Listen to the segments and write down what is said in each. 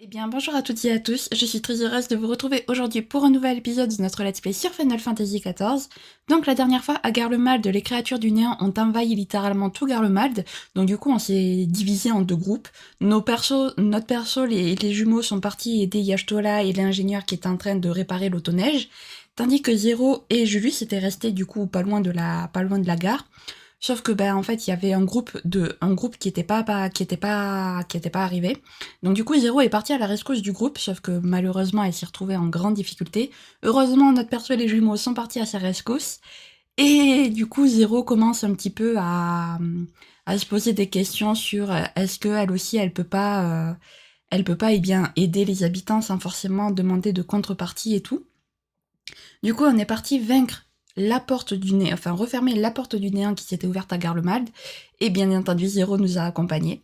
Eh bien, bonjour à toutes et à tous, je suis très heureuse de vous retrouver aujourd'hui pour un nouvel épisode de notre Let's Play sur Final Fantasy XIV. Donc la dernière fois, à Garlemald, les créatures du néant ont envahi littéralement tout Garlemald, donc du coup on s'est divisé en deux groupes. Notre perso, les jumeaux sont partis aider Yashtola et l'ingénieur qui est en train de réparer l'autoneige, tandis que Zero et Julius étaient restés du coup pas loin de la gare. Sauf que en fait il y avait un groupe qui était pas arrivé. Donc du coup Zero est parti à la rescousse du groupe, sauf que malheureusement elle s'y retrouvait en grande difficulté. Heureusement notre perso et les jumeaux sont partis à sa rescousse. Et du coup Zero commence un petit peu à se poser des questions sur est-ce qu'elle aussi elle peut pas aider les habitants sans forcément demander de contrepartie et tout. Du coup, on est parti vaincre la porte du néant, enfin refermer la porte du néant qui s'était ouverte à Garlemald, et bien entendu, Zero nous a accompagnés.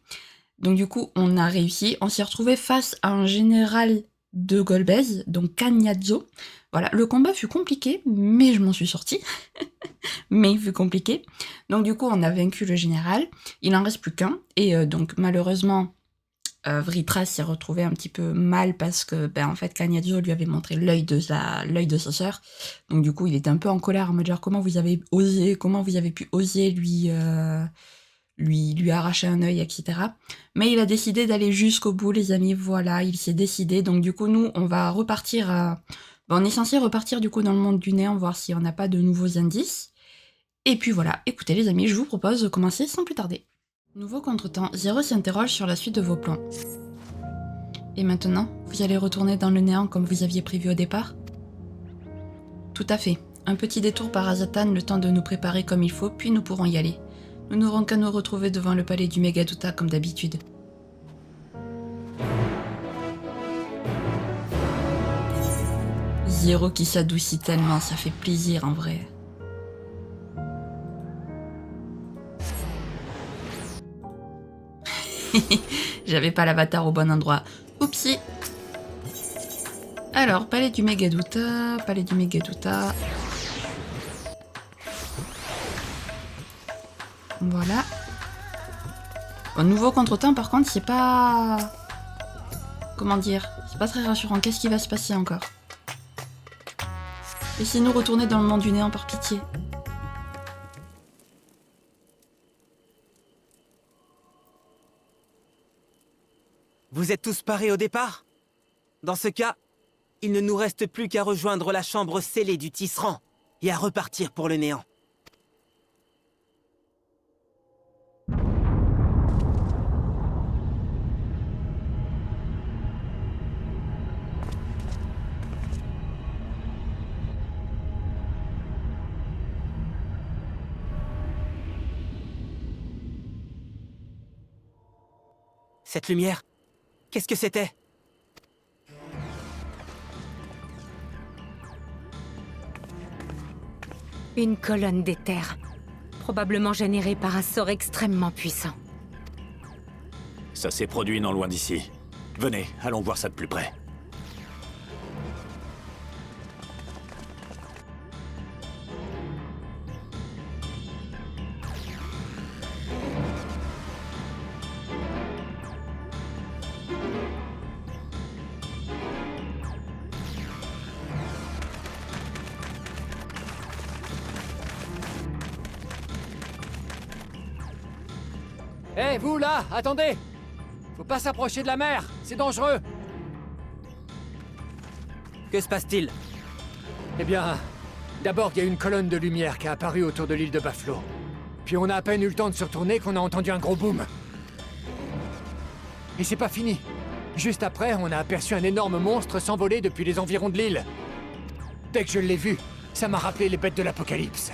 Donc du coup, on a réussi, on s'est retrouvé face à un général de Golbez, donc Cagnazzo. Voilà, le combat fut compliqué, mais je m'en suis sortie. Mais il fut compliqué. Donc du coup, on a vaincu le général, il en reste plus qu'un, et donc malheureusement, Vritras s'est retrouvé un petit peu mal parce que, en fait, Cagnazzo lui avait montré l'œil de sa sœur. Donc, du coup, il était un peu en colère, en me dire comment vous avez osé, comment vous avez pu oser lui arracher un œil, etc. Mais il a décidé d'aller jusqu'au bout, les amis. Voilà, il s'est décidé. Donc, du coup, nous, on va repartir. On est censé repartir, du coup, dans le monde du néant, voir si on n'a pas de nouveaux indices. Et puis voilà, écoutez, les amis, je vous propose de commencer sans plus tarder. Nouveau contretemps, Zero s'interroge sur la suite de vos plans. Et maintenant, vous allez retourner dans le néant comme vous aviez prévu au départ? Tout à fait. Un petit détour par Azatan, le temps de nous préparer comme il faut, puis nous pourrons y aller. Nous n'aurons qu'à nous retrouver devant le palais du Megaduta comme d'habitude. Zero qui s'adoucit tellement, ça fait plaisir en vrai. J'avais pas l'avatar au bon endroit. Oupsie. Alors, palais du Megaduta, palais du Megaduta. Voilà. Au nouveau contretemps, par contre, c'est pas... Comment dire? C'est pas très rassurant. Qu'est-ce qui va se passer encore? Laissez-nous retourner dans le monde du néant par pitié. Vous êtes tous parés au départ? Dans ce cas, il ne nous reste plus qu'à rejoindre la chambre scellée du tisserand et à repartir pour le néant. Cette lumière, qu'est-ce que c'était? Une colonne d'éther, probablement générée par un sort extrêmement puissant. Ça s'est produit non loin d'ici. Venez, allons voir ça de plus près. Hé, vous là, attendez! Faut pas s'approcher de la mer, c'est dangereux! Que se passe-t-il? Eh bien, d'abord il y a une colonne de lumière qui a apparu autour de l'île de Baflo. Puis on a à peine eu le temps de se retourner qu'on a entendu un gros boom. Et c'est pas fini. Juste après, on a aperçu un énorme monstre s'envoler depuis les environs de l'île. Dès que je l'ai vu, ça m'a rappelé les bêtes de l'Apocalypse.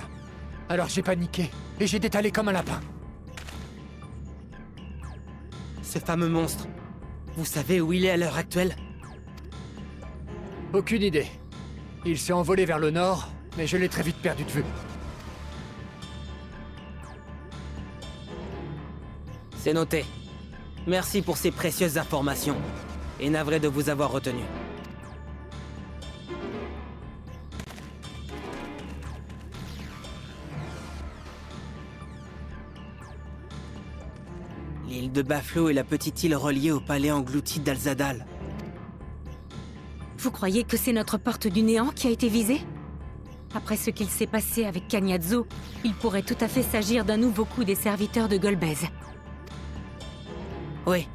Alors j'ai paniqué, et j'ai détalé comme un lapin. Ce fameux monstre, vous savez où il est à l'heure actuelle? Aucune idée. Il s'est envolé vers le nord, mais je l'ai très vite perdu de vue. C'est noté. Merci pour ces précieuses informations. Et navré de vous avoir retenu. L'île de Baflo est la petite île reliée au palais englouti d'Alzadal. Vous croyez que c'est notre porte du néant qui a été visée? Après ce qu'il s'est passé avec Kanyatsu, il pourrait tout à fait s'agir d'un nouveau coup des serviteurs de Golbez. Oui,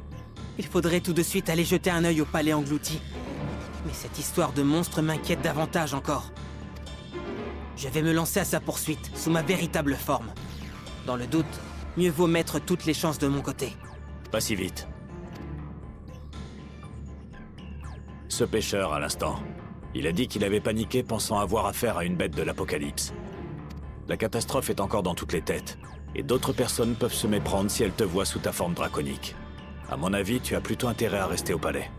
il faudrait tout de suite aller jeter un œil au palais englouti. Mais cette histoire de monstre m'inquiète davantage encore. Je vais me lancer à sa poursuite, sous ma véritable forme. Dans le doute, mieux vaut mettre toutes les chances de mon côté. Pas si vite. Ce pêcheur, à l'instant, il a dit qu'il avait paniqué pensant avoir affaire à une bête de l'Apocalypse. La catastrophe est encore dans toutes les têtes, et d'autres personnes peuvent se méprendre si elles te voient sous ta forme draconique. À mon avis, tu as plutôt intérêt à rester au palais.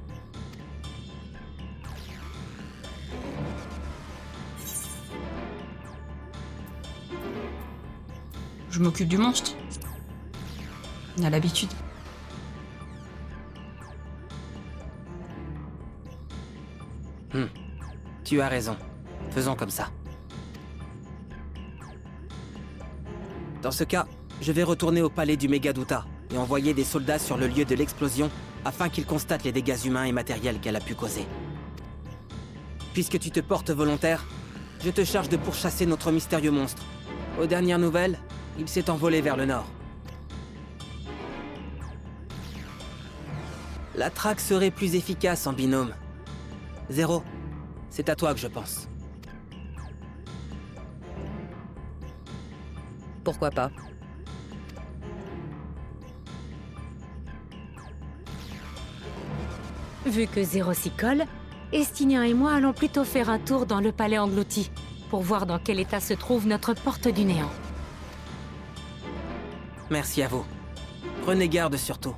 Je m'occupe du monstre. On a l'habitude. Tu as raison. Faisons comme ça. Dans ce cas, je vais retourner au palais du Megaduta et envoyer des soldats sur le lieu de l'explosion afin qu'ils constatent les dégâts humains et matériels qu'elle a pu causer. Puisque tu te portes volontaire, je te charge de pourchasser notre mystérieux monstre. Aux dernières nouvelles, il s'est envolé vers le nord. La traque serait plus efficace en binôme. Zéro, c'est à toi que je pense. Pourquoi pas? Vu que Zéro s'y colle, Estinien et moi allons plutôt faire un tour dans le palais englouti, pour voir dans quel état se trouve notre porte du néant. Merci à vous. Prenez garde surtout.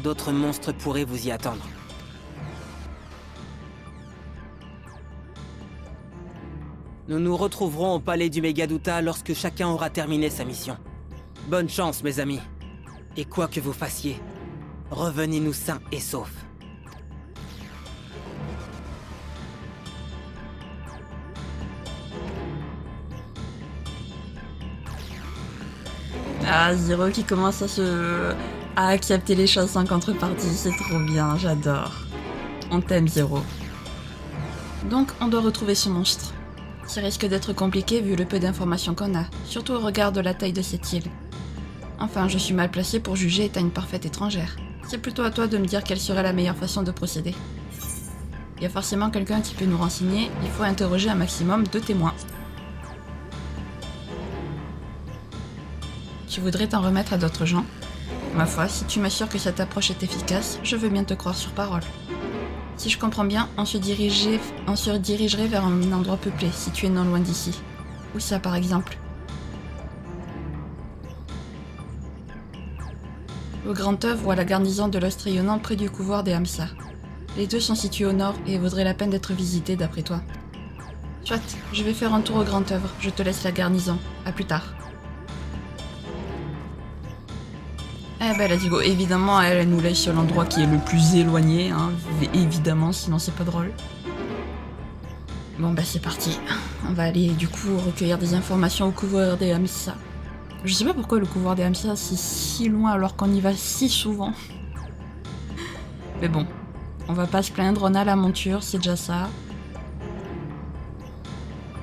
D'autres monstres pourraient vous y attendre. Nous nous retrouverons au palais du Megaduta lorsque chacun aura terminé sa mission. Bonne chance, mes amis. Et quoi que vous fassiez, revenez-nous sains et saufs. Ah, Zero qui commence à accepter les choses sans contrepartie, c'est trop bien, j'adore. On t'aime, Zero. Donc, on doit retrouver ce monstre. Ça risque d'être compliqué vu le peu d'informations qu'on a, surtout au regard de la taille de cette île. Enfin, je suis mal placée pour juger étant une parfaite étrangère. C'est plutôt à toi de me dire quelle serait la meilleure façon de procéder. Il y a forcément quelqu'un qui peut nous renseigner, il faut interroger un maximum de témoins. Tu voudrais t'en remettre à d'autres gens? Ma foi, si tu m'assures que cette approche est efficace, je veux bien te croire sur parole. Si je comprends bien, on se dirigerait vers un endroit peuplé, situé non loin d'ici. Où ça, par exemple? Au Grand Œuvre ou à la garnison de l'Ostrayonant près du couvoir des Hamsa. Les deux sont situés au nord et vaudraient la peine d'être visités d'après toi. Soit, je vais faire un tour au Grand Œuvre, je te laisse la garnison. À plus tard. Eh ben let's go, évidemment elle nous laisse sur l'endroit qui est le plus éloigné, hein, évidemment, sinon c'est pas drôle. Bon bah c'est parti, on va aller du coup recueillir des informations au couvoir des Hamsa. Je sais pas pourquoi le couvoir des Hamsa c'est si loin alors qu'on y va si souvent. Mais bon, on va pas se plaindre, on a la monture, c'est déjà ça.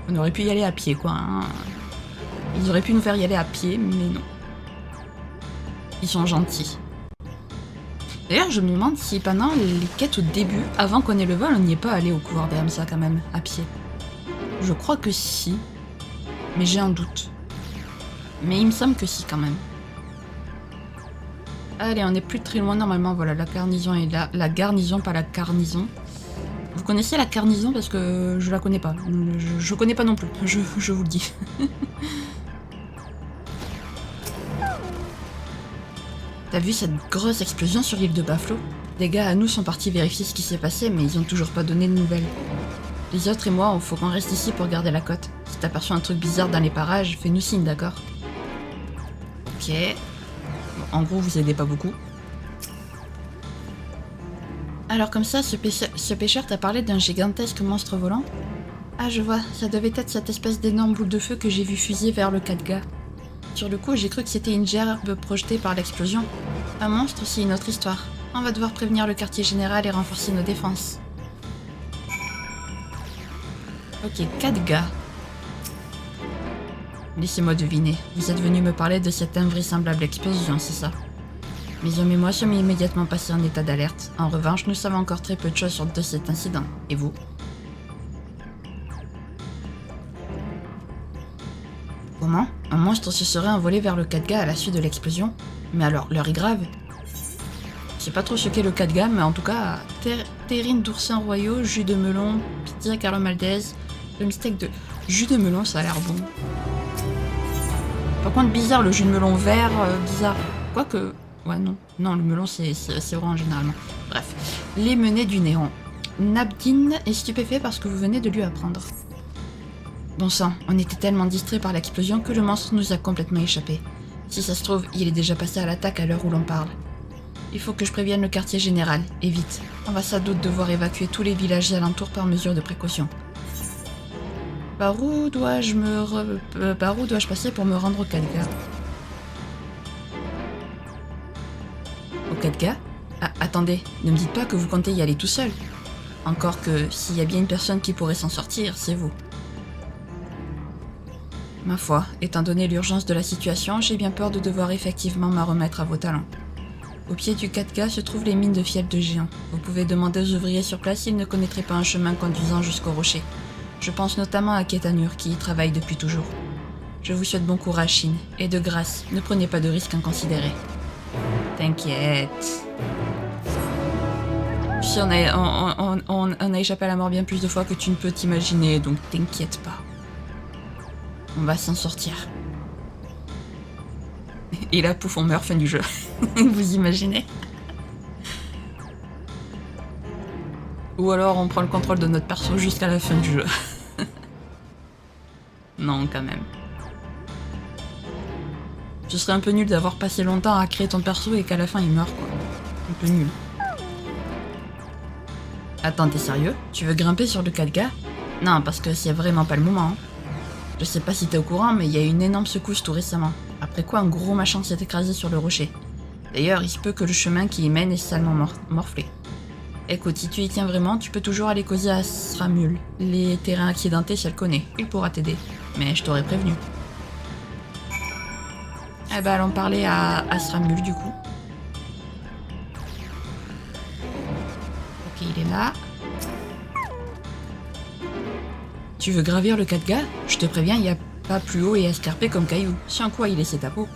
On aurait pu y aller à pied quoi, hein. Ils auraient pu nous faire y aller à pied, mais non. Ils sont gentils. D'ailleurs, je me demande si pendant les quêtes au début, avant qu'on ait le vol, on n'y est pas allé au couloir des Hamsa quand même, à pied. Je crois que si, mais j'ai un doute. Mais il me semble que si quand même. Allez, on est plus très loin normalement, voilà, la garnison est là. La garnison, pas la carnison. Vous connaissez la carnison parce que je la connais pas. Je connais pas non plus, je vous le dis. T'as vu cette grosse explosion sur l'île de Baflo? Des gars à nous sont partis vérifier ce qui s'est passé, mais ils ont toujours pas donné de nouvelles. Les autres et moi, il faut qu'on reste ici pour garder la côte. Si t'aperçois un truc bizarre dans les parages, fais-nous signe, d'accord? Ok. Bon, en gros, vous aidez pas beaucoup. Alors comme ça, ce pêcheur t'a parlé d'un gigantesque monstre volant? Ah, je vois, ça devait être cette espèce d'énorme boule de feu que j'ai vu fuser vers le Khadga. Sur le coup, j'ai cru que c'était une gerbe projetée par l'explosion. Un monstre, c'est une autre histoire. On va devoir prévenir le quartier général et renforcer nos défenses. Ok, 4 gars. Laissez-moi deviner. Vous êtes venu me parler de cette invraisemblable explosion, c'est ça? Mes hommes et moi sommes immédiatement passés en état d'alerte. En revanche, nous savons encore très peu de choses de cet incident. Et vous? Comment? Un monstre se serait envolé vers le 4K à la suite de l'explosion? Mais alors, l'heure est grave. Je sais pas trop ce qu'est le 4K, mais en tout cas, terrine d'oursins royaux, jus de melon, pizza Carlo Maltese, le steak de... Jus de melon, ça a l'air bon. Par contre, bizarre, le jus de melon vert, bizarre. Quoique... Ouais, non. Non, le melon, c'est orange, généralement. Bref. Les menées du néant. Nabdin est stupéfait par ce que vous venez de lui apprendre. Bon sang, on était tellement distraits par l'explosion que le monstre nous a complètement échappé. Si ça se trouve, il est déjà passé à l'attaque à l'heure où l'on parle. Il faut que je prévienne le quartier général, et vite. On va sans doute devoir évacuer tous les villages alentours par mesure de précaution. Par où dois-je passer pour me rendre au 4K? Au 4K? Ah, attendez, ne me dites pas que vous comptez y aller tout seul. Encore que, s'il y a bien une personne qui pourrait s'en sortir, c'est vous. Ma foi, étant donné l'urgence de la situation, j'ai bien peur de devoir effectivement m'en remettre à vos talents. Au pied du 4K se trouvent les mines de fiel de géant. Vous pouvez demander aux ouvriers sur place s'ils ne connaîtraient pas un chemin conduisant jusqu'au rocher. Je pense notamment à Ketanur qui y travaille depuis toujours. Je vous souhaite bon courage, Shin, et de grâce, ne prenez pas de risques inconsidérés. T'inquiète. Tu sais, on a échappé à la mort bien plus de fois que tu ne peux t'imaginer, donc t'inquiète pas. On va s'en sortir. Et là, pouf, on meurt, fin du jeu. Vous imaginez? Ou alors on prend le contrôle de notre perso jusqu'à la fin du jeu. Non, quand même. Ce serait un peu nul d'avoir passé longtemps à créer ton perso et qu'à la fin il meurt, quoi. Un peu nul. Attends, t'es sérieux? Tu veux grimper sur le 4K? Non, parce que c'est vraiment pas le moment. Hein. Je sais pas si t'es au courant, mais il y a eu une énorme secousse tout récemment. Après quoi, un gros machin s'est écrasé sur le rocher. D'ailleurs, il se peut que le chemin qui y mène est salement morflé. Écoute, si tu y tiens vraiment, tu peux toujours aller causer à Sramul. Les terrains accidentés, si elle connaît. Il pourra t'aider. Mais je t'aurais prévenu. Eh ben, allons parler à Sramul, du coup. Ok, il est là. Tu veux gravir le 4K? Je te préviens, il n'y a pas plus haut et escarpé comme caillou. Sans quoi il laissait ta peau.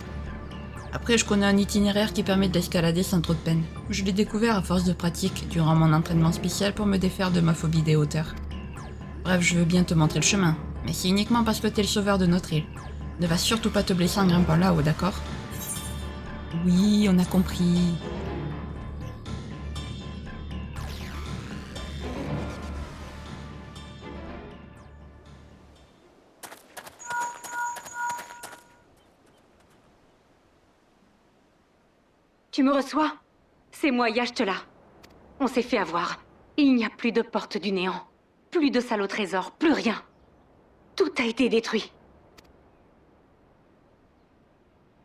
Après, je connais un itinéraire qui permet d'escalader sans trop de peine. Je l'ai découvert à force de pratique durant mon entraînement spécial pour me défaire de ma phobie des hauteurs. Bref, je veux bien te montrer le chemin, mais c'est uniquement parce que t'es le sauveur de notre île. Ne va surtout pas te blesser en grimpant là-haut, d'accord? Oui, on a compris. Tu me reçois? C'est moi, Y'Ashtela. On s'est fait avoir. Il n'y a plus de porte du néant. Plus de salle au trésor, plus rien. Tout a été détruit.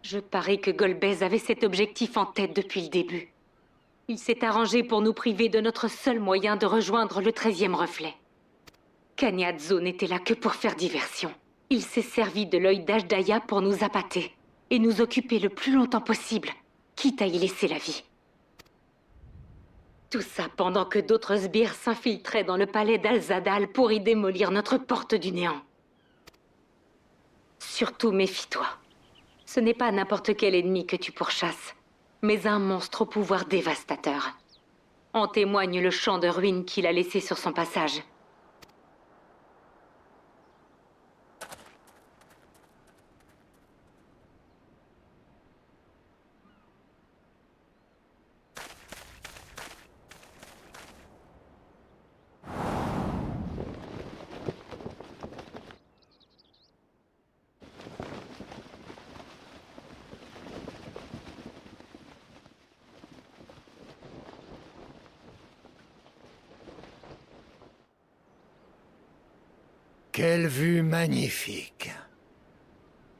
Je parie que Golbez avait cet objectif en tête depuis le début. Il s'est arrangé pour nous priver de notre seul moyen de rejoindre le 13e reflet. Kanyatso n'était là que pour faire diversion. Il s'est servi de l'œil d'Ashdaya pour nous appâter et nous occuper le plus longtemps possible, quitte à y laisser la vie. Tout ça pendant que d'autres sbires s'infiltraient dans le palais d'Al-Zadal pour y démolir notre porte du néant. Surtout méfie-toi. Ce n'est pas n'importe quel ennemi que tu pourchasses, mais un monstre au pouvoir dévastateur. En témoigne le champ de ruines qu'il a laissé sur son passage. Quelle vue magnifique!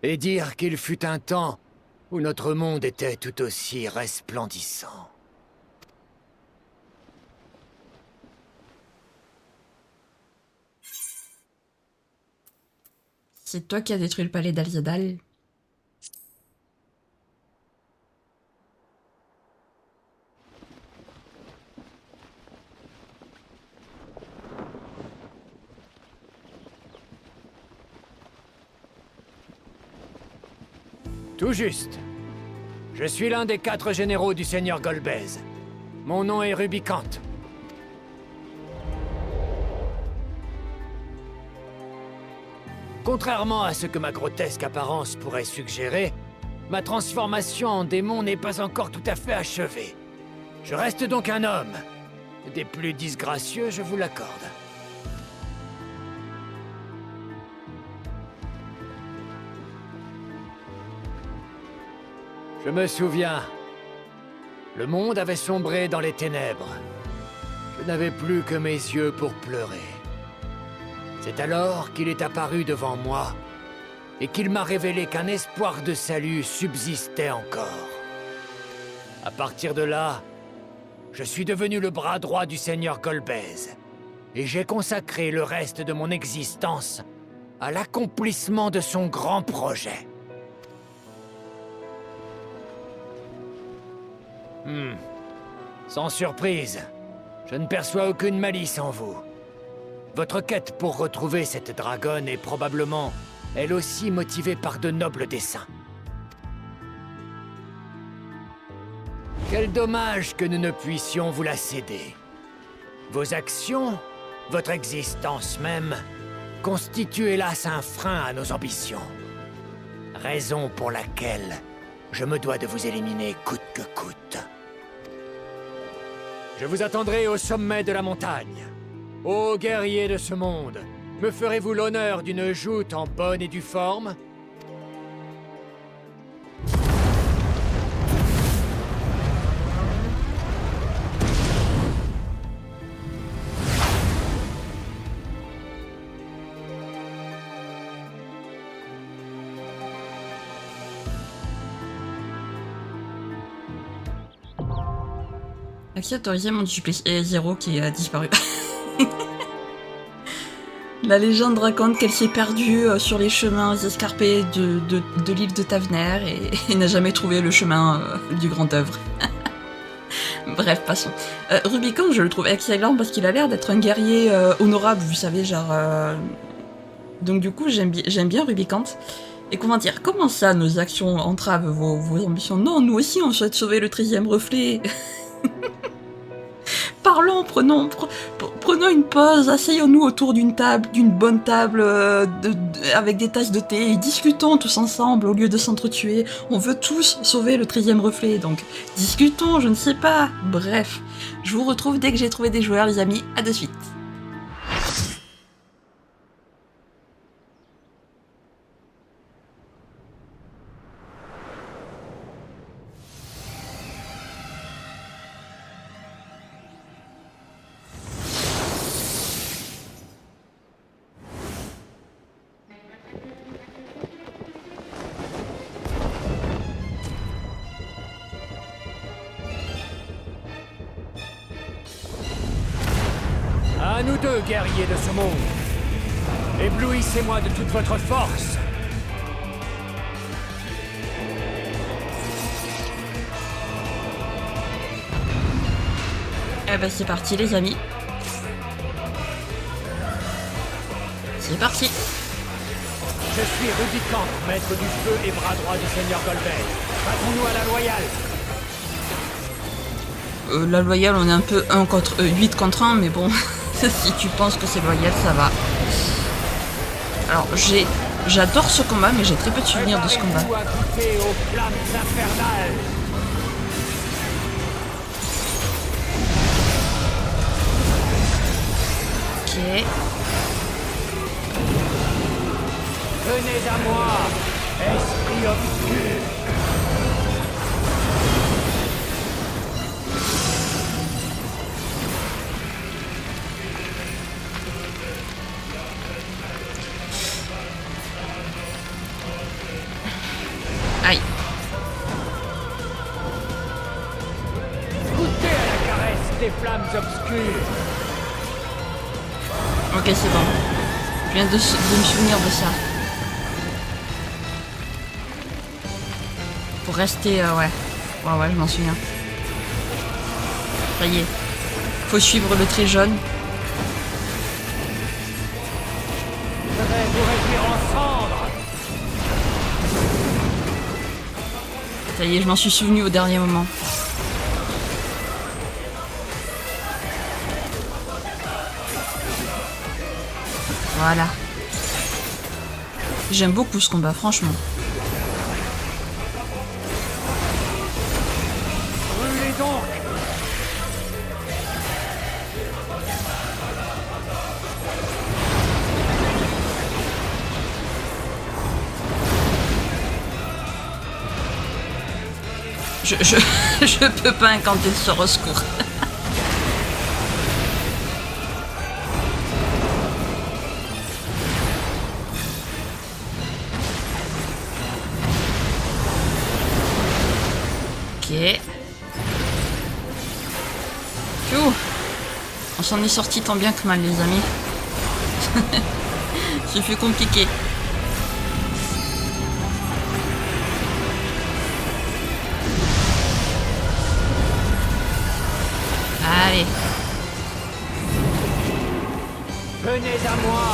Et dire qu'il fut un temps où notre monde était tout aussi resplendissant. C'est toi qui as détruit le palais d'Al-Zadal. Tout juste. Je suis l'un des 4 généraux du seigneur Golbez. Mon nom est Rubicante. Contrairement à ce que ma grotesque apparence pourrait suggérer, ma transformation en démon n'est pas encore tout à fait achevée. Je reste donc un homme. Des plus disgracieux, je vous l'accorde. Je me souviens. Le monde avait sombré dans les ténèbres. Je n'avais plus que mes yeux pour pleurer. C'est alors qu'il est apparu devant moi et qu'il m'a révélé qu'un espoir de salut subsistait encore. À partir de là, je suis devenu le bras droit du seigneur Golbez et j'ai consacré le reste de mon existence à l'accomplissement de son grand projet. Sans surprise, je ne perçois aucune malice en vous. Votre quête pour retrouver cette dragonne est probablement, elle aussi, motivée par de nobles desseins. Quel dommage que nous ne puissions vous la céder. Vos actions, votre existence même, constituent hélas un frein à nos ambitions. Raison pour laquelle je me dois de vous éliminer coûte que coûte. Je vous attendrai au sommet de la montagne. Ô guerriers de ce monde, me ferez-vous l'honneur d'une joute en bonne et due forme? Accès autorisé, mon duplice et Zero qui a disparu. La légende raconte qu'elle s'est perdue sur les chemins escarpés de l'île de Tavener et n'a jamais trouvé le chemin du grand œuvre. Bref, passons. Rubicon, je le trouve excellent parce qu'il a l'air d'être un guerrier honorable, vous savez, genre... Donc du coup, j'aime bien Rubicante. Et comment dire, comment ça, nos actions entravent vos ambitions? Non, nous aussi, on souhaite sauver le 13e reflet. Parlons, prenons une pause, asseyons-nous autour d'une table, d'une bonne table, avec des tasses de thé, et discutons tous ensemble au lieu de s'entretuer. On veut tous sauver le 13e reflet, donc discutons, je ne sais pas. Bref, je vous retrouve dès que j'ai trouvé des joueurs, les amis, à de suite. À nous deux, guerriers de ce monde. Éblouissez-moi de toute votre force. Eh ben c'est parti les amis. C'est parti. Je suis Rubicante, maître du feu et bras droit du seigneur Golbez. Battons-nous à la loyale. La loyale, on est un peu 8 contre 1, mais bon, si tu penses que c'est loyal, ça va. Alors, j'adore ce combat, mais j'ai très peu de souvenirs de ce combat. Préparez-vous à goûter aux flammes infernales. Ok. Venez à moi, esprit obscur. Aïe. Goûtez à la caresse des flammes obscures. Ok, c'est bon. Je viens de me souvenir de ça. Pour rester... ouais. Ouais, je m'en souviens. Ça y est. Faut suivre le trait jaune. Je vais vous réduire en cendres. Ça y est, je m'en suis souvenu au dernier moment. Voilà. J'aime beaucoup ce combat, franchement. Brûlez donc. Je peux pas incanter ce secours. Ok. Phew. On s'en est sorti tant bien que mal, les amis. Ce fut compliqué. Allez. Venez à moi,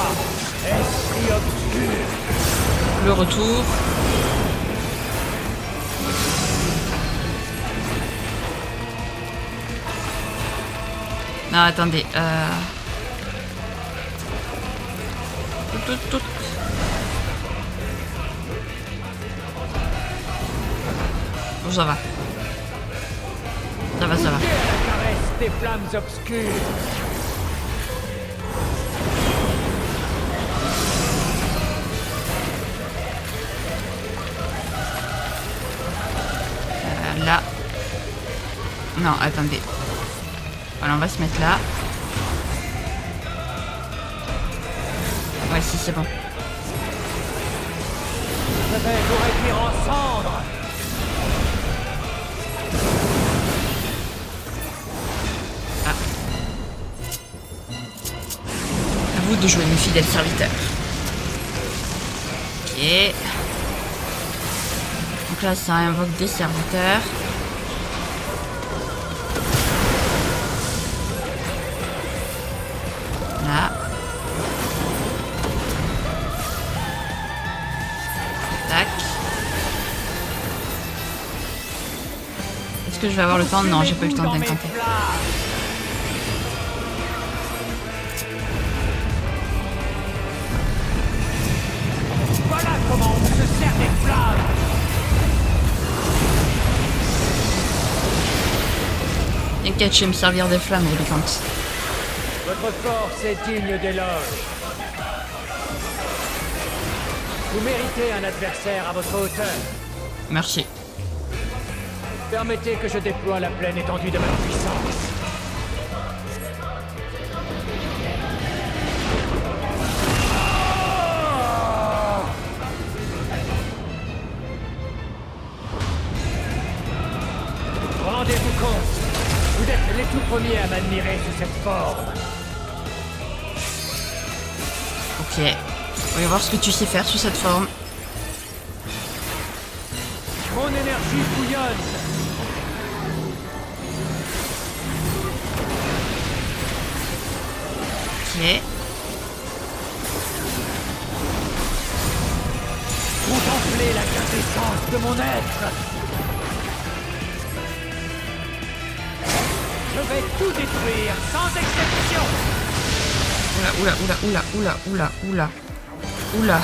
esprit obscur. Le retour. Non, attendez. Tout. Bon, ça va. Ça va. La caresse des flammes obscures. Là. Non, attendez. Voilà, on va se mettre là. Ouais, si, c'est bon. Je vais vous réduire en cendres. À vous de jouer mes fidèles serviteurs. Ok. Donc là, ça invoque des serviteurs. Là. Tac. Est-ce que je vais avoir le temps? Non, j'ai pas eu le temps d'incanter. Voilà comment on se sert des flammes. T'inquiète, je vais me servir des flammes, Rubicante. Votre force est digne d'éloge. Vous méritez un adversaire à votre hauteur. Merci. Permettez que je déploie la pleine étendue de ma puissance. Rendez-vous compte, vous êtes les tout premiers à m'admirer sous cette forme. Ok. Voyons voir ce que tu sais faire sous cette forme. Mon énergie bouillonne. Ok. Contemplez la quintessence de mon être. Je vais tout détruire, sans exception. Oula.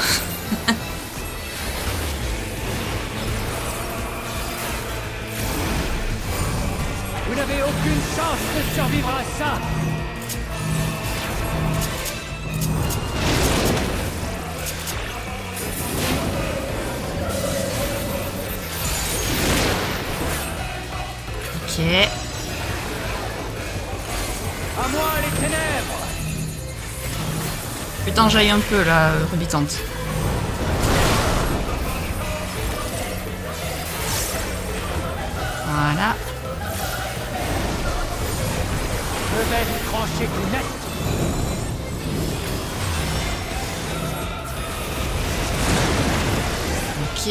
Vous n'avez aucune chance de survivre à ça. Ok. À moi les ténèbres. Putain, j'aille un peu là, Rubicante. Voilà. Je vais vous trancher tout net. Ok.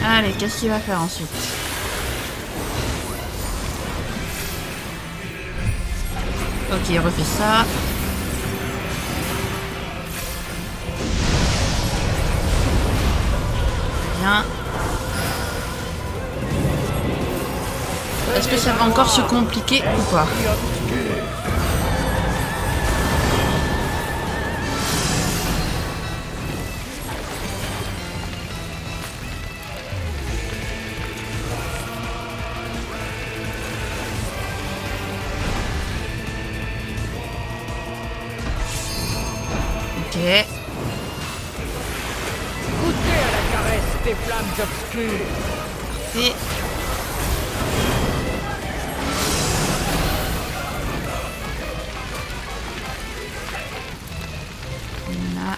Allez, qu'est-ce qu'il va faire ensuite? Ok, il refait ça. Bien. Est-ce que ça va encore se compliquer ou pas? Ok. Goûtez à la caresse des flammes obscures. Et là.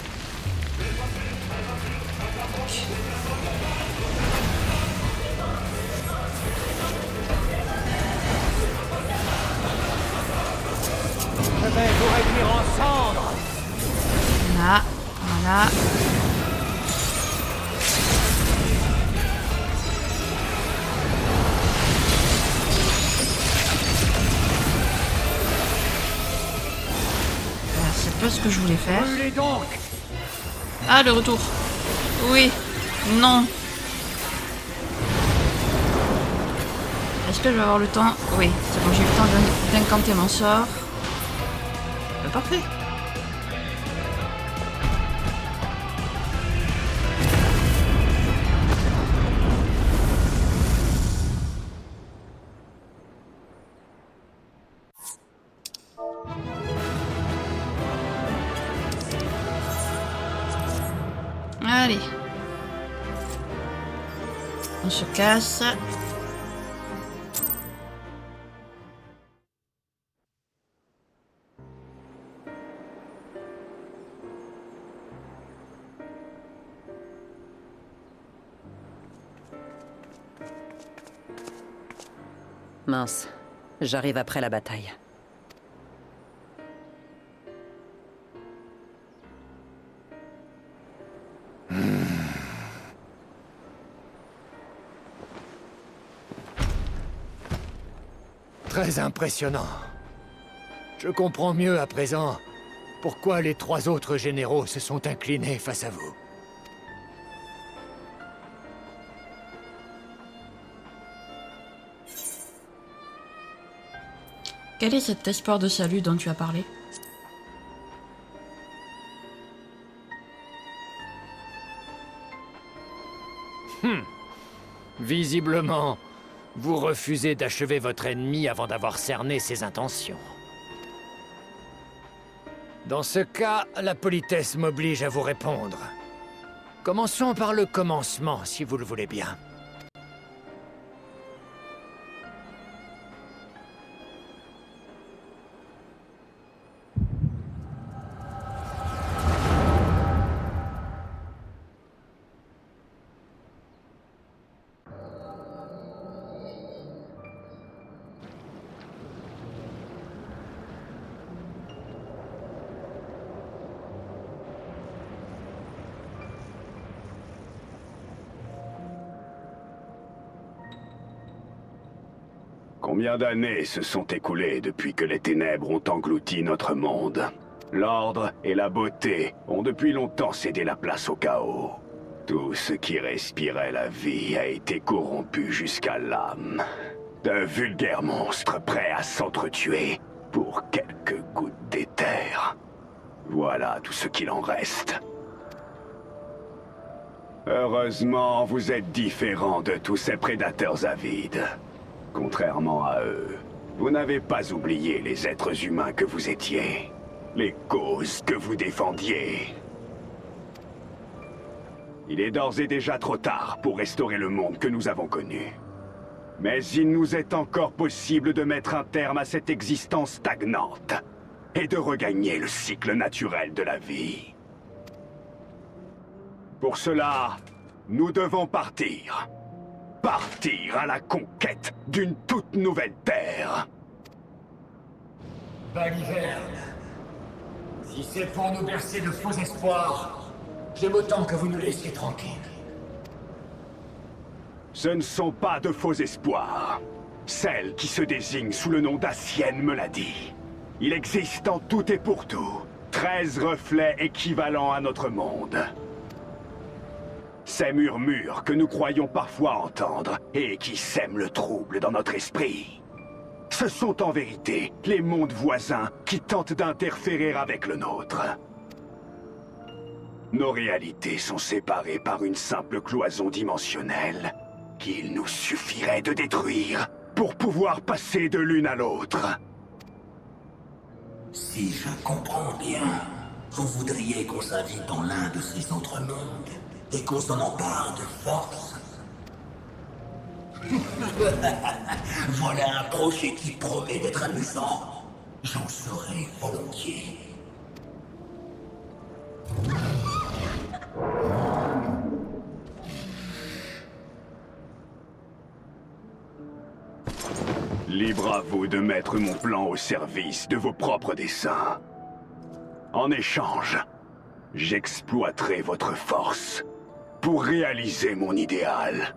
Je vais vous réduire en cendres. Là, voilà. Voilà, c'est pas ce que je voulais faire. Brûlez donc. Ah, le retour. Oui. Non. Est-ce que je vais avoir le temps? Oui, c'est bon, j'ai eu le temps d'incanter mon sort. Parfait. Allez. On se casse. Mince, j'arrive après la bataille. Très impressionnant. Je comprends mieux à présent pourquoi les 3 autres généraux se sont inclinés face à vous. Quel est cet espoir de salut dont tu as parlé? Visiblement, vous refusez d'achever votre ennemi avant d'avoir cerné ses intentions. Dans ce cas, la politesse m'oblige à vous répondre. Commençons par le commencement, si vous le voulez bien. Combien d'années se sont écoulées depuis que les ténèbres ont englouti notre monde? L'ordre et la beauté ont depuis longtemps cédé la place au chaos. Tout ce qui respirait la vie a été corrompu jusqu'à l'âme. De vulgaires monstres prêts à s'entretuer pour quelques gouttes d'éther. Voilà tout ce qu'il en reste. Heureusement, vous êtes différents de tous ces prédateurs avides. Contrairement à eux, vous n'avez pas oublié les êtres humains que vous étiez, les causes que vous défendiez. Il est d'ores et déjà trop tard pour restaurer le monde que nous avons connu. Mais il nous est encore possible de mettre un terme à cette existence stagnante et de regagner le cycle naturel de la vie. Pour cela, nous devons partir. Partir à la conquête d'une toute nouvelle terre. Baliverne, si c'est pour nous bercer de faux espoirs, j'aime autant que vous nous laissiez tranquilles. Ce ne sont pas de faux espoirs. Celle qui se désigne sous le nom d'Acienne me l'a dit. Il existe en tout et pour tout 13 reflets équivalents à notre monde. Ces murmures que nous croyons parfois entendre et qui sèment le trouble dans notre esprit. Ce sont en vérité les mondes voisins qui tentent d'interférer avec le nôtre. Nos réalités sont séparées par une simple cloison dimensionnelle qu'il nous suffirait de détruire pour pouvoir passer de l'une à l'autre. Si je comprends bien, vous voudriez qu'on s'invite dans l'un de ces autres mondes et qu'on s'en empare de force. Voilà un projet qui promet d'être amusant. J'en serais volontiers. Libre à vous de mettre mon plan au service de vos propres desseins. En échange, j'exploiterai votre force pour réaliser mon idéal.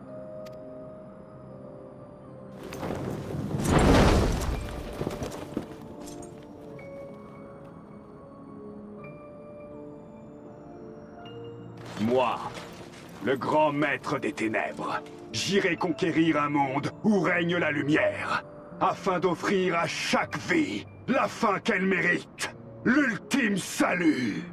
Moi, le grand maître des ténèbres, j'irai conquérir un monde où règne la lumière, afin d'offrir à chaque vie la fin qu'elle mérite, l'ultime salut.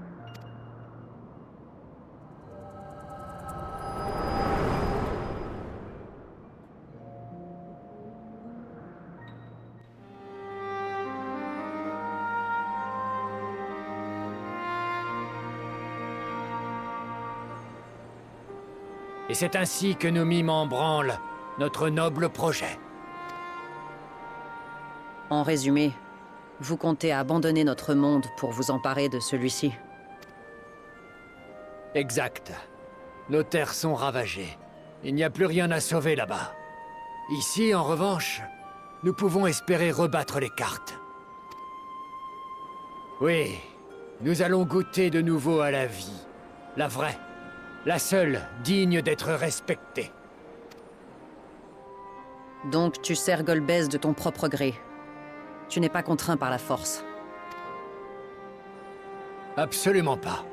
Et c'est ainsi que nous mîmes en branle notre noble projet. En résumé, vous comptez abandonner notre monde pour vous emparer de celui-ci. Exact. Nos terres sont ravagées. Il n'y a plus rien à sauver là-bas. Ici, en revanche, nous pouvons espérer rebattre les cartes. Oui, nous allons goûter de nouveau à la vie. La vraie. La seule digne d'être respectée. Donc tu sers Golbez de ton propre gré. Tu n'es pas contraint par la force. Absolument pas.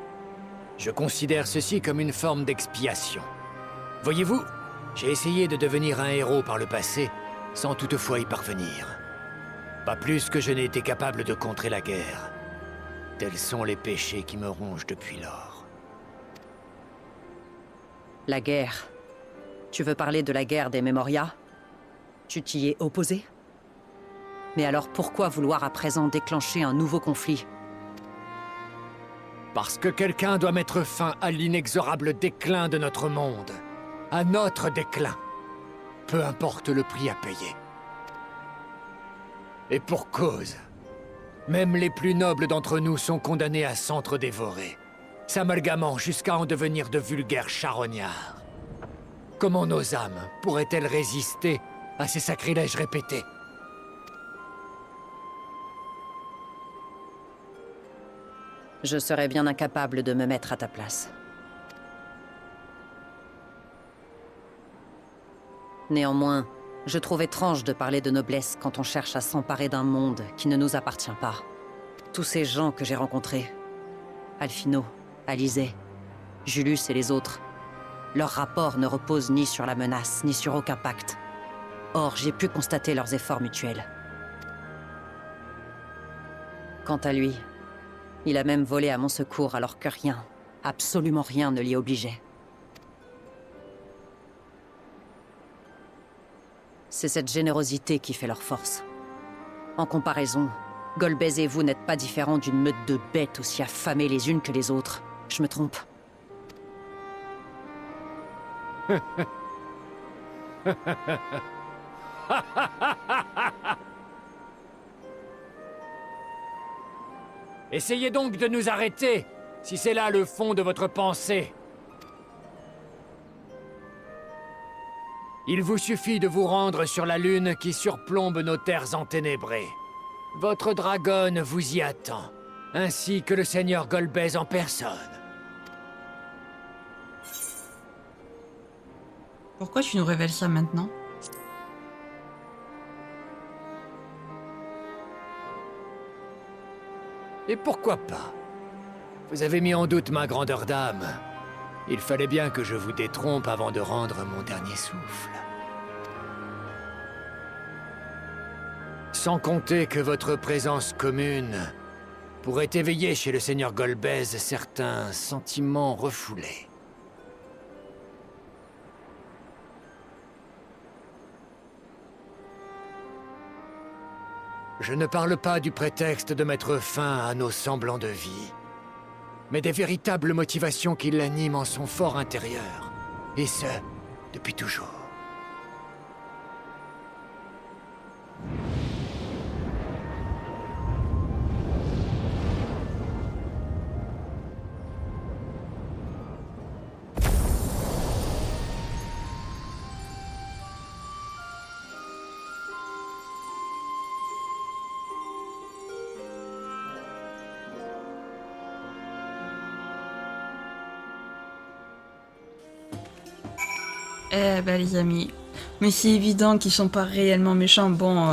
Je considère ceci comme une forme d'expiation. Voyez-vous, j'ai essayé de devenir un héros par le passé, sans toutefois y parvenir. Pas plus que je n'ai été capable de contrer la guerre. Tels sont les péchés qui me rongent depuis lors. La guerre. Tu veux parler de la guerre des Memoria? Tu t'y es opposé? Mais alors pourquoi vouloir à présent déclencher un nouveau conflit? Parce que quelqu'un doit mettre fin à l'inexorable déclin de notre monde. À notre déclin. Peu importe le prix à payer. Et pour cause. Même les plus nobles d'entre nous sont condamnés à s'entre-dévorer, s'amalgamant jusqu'à en devenir de vulgaires charognards. Comment nos âmes pourraient-elles résister à ces sacrilèges répétés? Je serais bien incapable de me mettre à ta place. Néanmoins, je trouve étrange de parler de noblesse quand on cherche à s'emparer d'un monde qui ne nous appartient pas. Tous ces gens que j'ai rencontrés, Alphino, Alizé, Julius et les autres, leur rapport ne repose ni sur la menace, ni sur aucun pacte. Or, j'ai pu constater leurs efforts mutuels. Quant à lui, il a même volé à mon secours alors que rien, absolument rien ne l'y obligeait. C'est cette générosité qui fait leur force. En comparaison, Golbez et vous n'êtes pas différents d'une meute de bêtes aussi affamées les unes que les autres. Je me trompe. Essayez donc de nous arrêter, si c'est là le fond de votre pensée. Il vous suffit de vous rendre sur la lune qui surplombe nos terres enténébrées. Votre dragonne vous y attend, ainsi que le seigneur Golbez en personne. Pourquoi tu nous révèles ça maintenant? Et pourquoi pas? Vous avez mis en doute ma grandeur d'âme. Il fallait bien que je vous détrompe avant de rendre mon dernier souffle. Sans compter que votre présence commune pourrait éveiller chez le seigneur Golbez certains sentiments refoulés. Je ne parle pas du prétexte de mettre fin à nos semblants de vie, mais des véritables motivations qui l'animent en son fort intérieur, et ce, depuis toujours. Eh ben les amis, mais c'est évident qu'ils sont pas réellement méchants. Bon,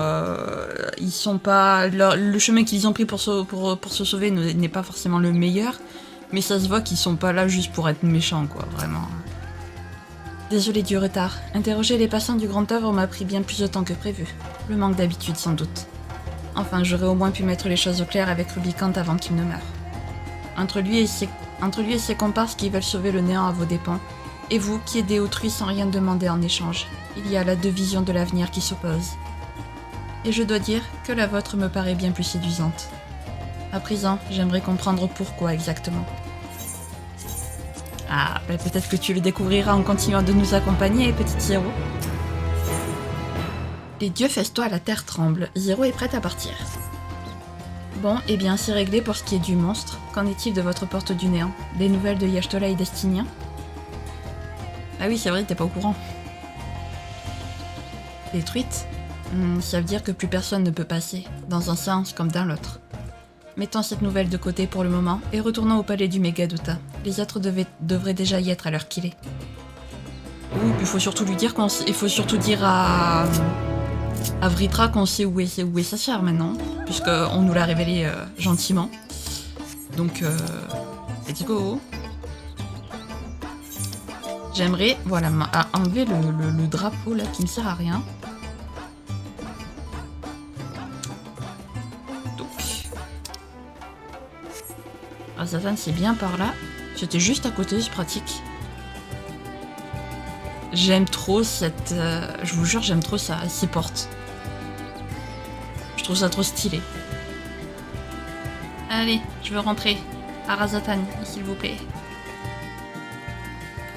ils sont pas... le chemin qu'ils ont pris pour se sauver n'est pas forcément le meilleur, mais ça se voit qu'ils sont pas là juste pour être méchants, quoi, vraiment. Désolé du retard. Interroger les passants du grand œuvre m'a pris bien plus de temps que prévu. Le manque d'habitude, sans doute. Enfin, j'aurais au moins pu mettre les choses au clair avec Rubicante avant qu'il ne meure. Entre lui et ses comparses qui veulent sauver le néant à vos dépens, et vous qui aidez autrui sans rien demander en échange, il y a là deux visions de l'avenir qui s'opposent. Et je dois dire que la vôtre me paraît bien plus séduisante. À présent, j'aimerais comprendre pourquoi exactement. Ah, ben peut-être que tu le découvriras en continuant de nous accompagner, petit Zero. Les dieux festoient, la terre tremble. Zero est prête à partir. Bon, eh bien, c'est réglé pour ce qui est du monstre. Qu'en est-il de votre porte du néant? Des nouvelles de Y'shtola et Destinien? Ah oui, c'est vrai, t'es pas au courant. Détruite? Ça veut dire que plus personne ne peut passer, dans un sens comme dans l'autre. Mettons cette nouvelle de côté pour le moment et retournons au palais du Megaduta. Les autres devraient déjà y être à l'heure qu'il est. Ouh, il faut surtout lui dire il faut surtout dire à Vritra qu'on sait où est sa sœur maintenant, puisqu'on nous l'a révélé gentiment. Donc, let's go. J'aimerais, voilà, enlever le drapeau là qui ne sert à rien. Donc, Azatan c'est bien par là. C'était juste à côté, c'est pratique. J'aime trop cette... je vous jure, j'aime trop ça, ces portes. Je trouve ça trop stylé. Allez, je veux rentrer. Arazatan, s'il vous plaît.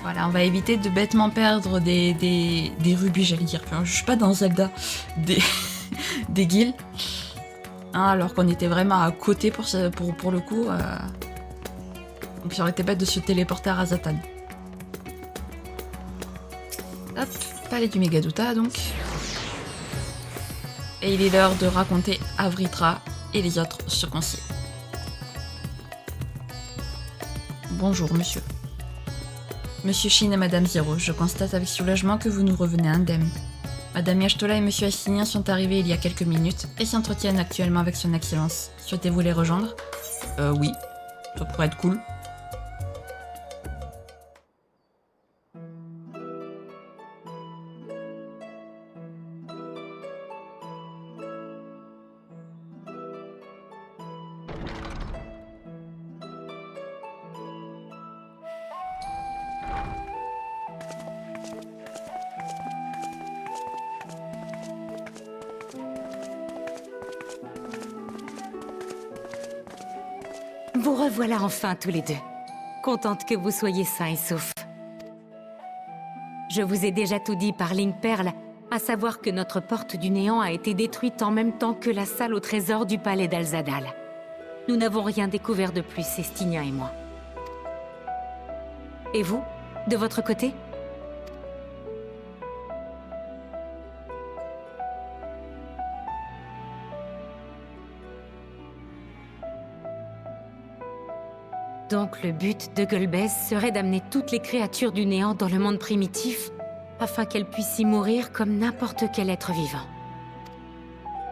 Voilà, on va éviter de bêtement perdre des rubis, j'allais dire. Je suis pas dans Zelda. Des guilds. Hein, alors qu'on était vraiment à côté pour le coup. Donc ça aurait été bête de se téléporter à Razatan. Hop, palais du Megaduta donc. Et il est l'heure de raconter à Vritra et les autres ce qu'on sait. Bonjour monsieur. Monsieur Shin et Madame Zero, je constate avec soulagement que vous nous revenez indemnes. Madame Y'shtola et Monsieur Assinien sont arrivés il y a quelques minutes et s'entretiennent actuellement avec son Excellence. Souhaitez-vous les rejoindre? Oui. Ça pourrait être cool. Vous revoilà enfin tous les deux. Contente que vous soyez sains et saufs. Je vous ai déjà tout dit par ligne perle, à savoir que notre porte du néant a été détruite en même temps que la salle au trésor du palais d'Alzadal. Nous n'avons rien découvert de plus, Estinia et moi. Et vous, de votre côté? Donc le but de Golbez serait d'amener toutes les créatures du néant dans le monde primitif? afin qu'elle puisse y mourir comme n'importe quel être vivant.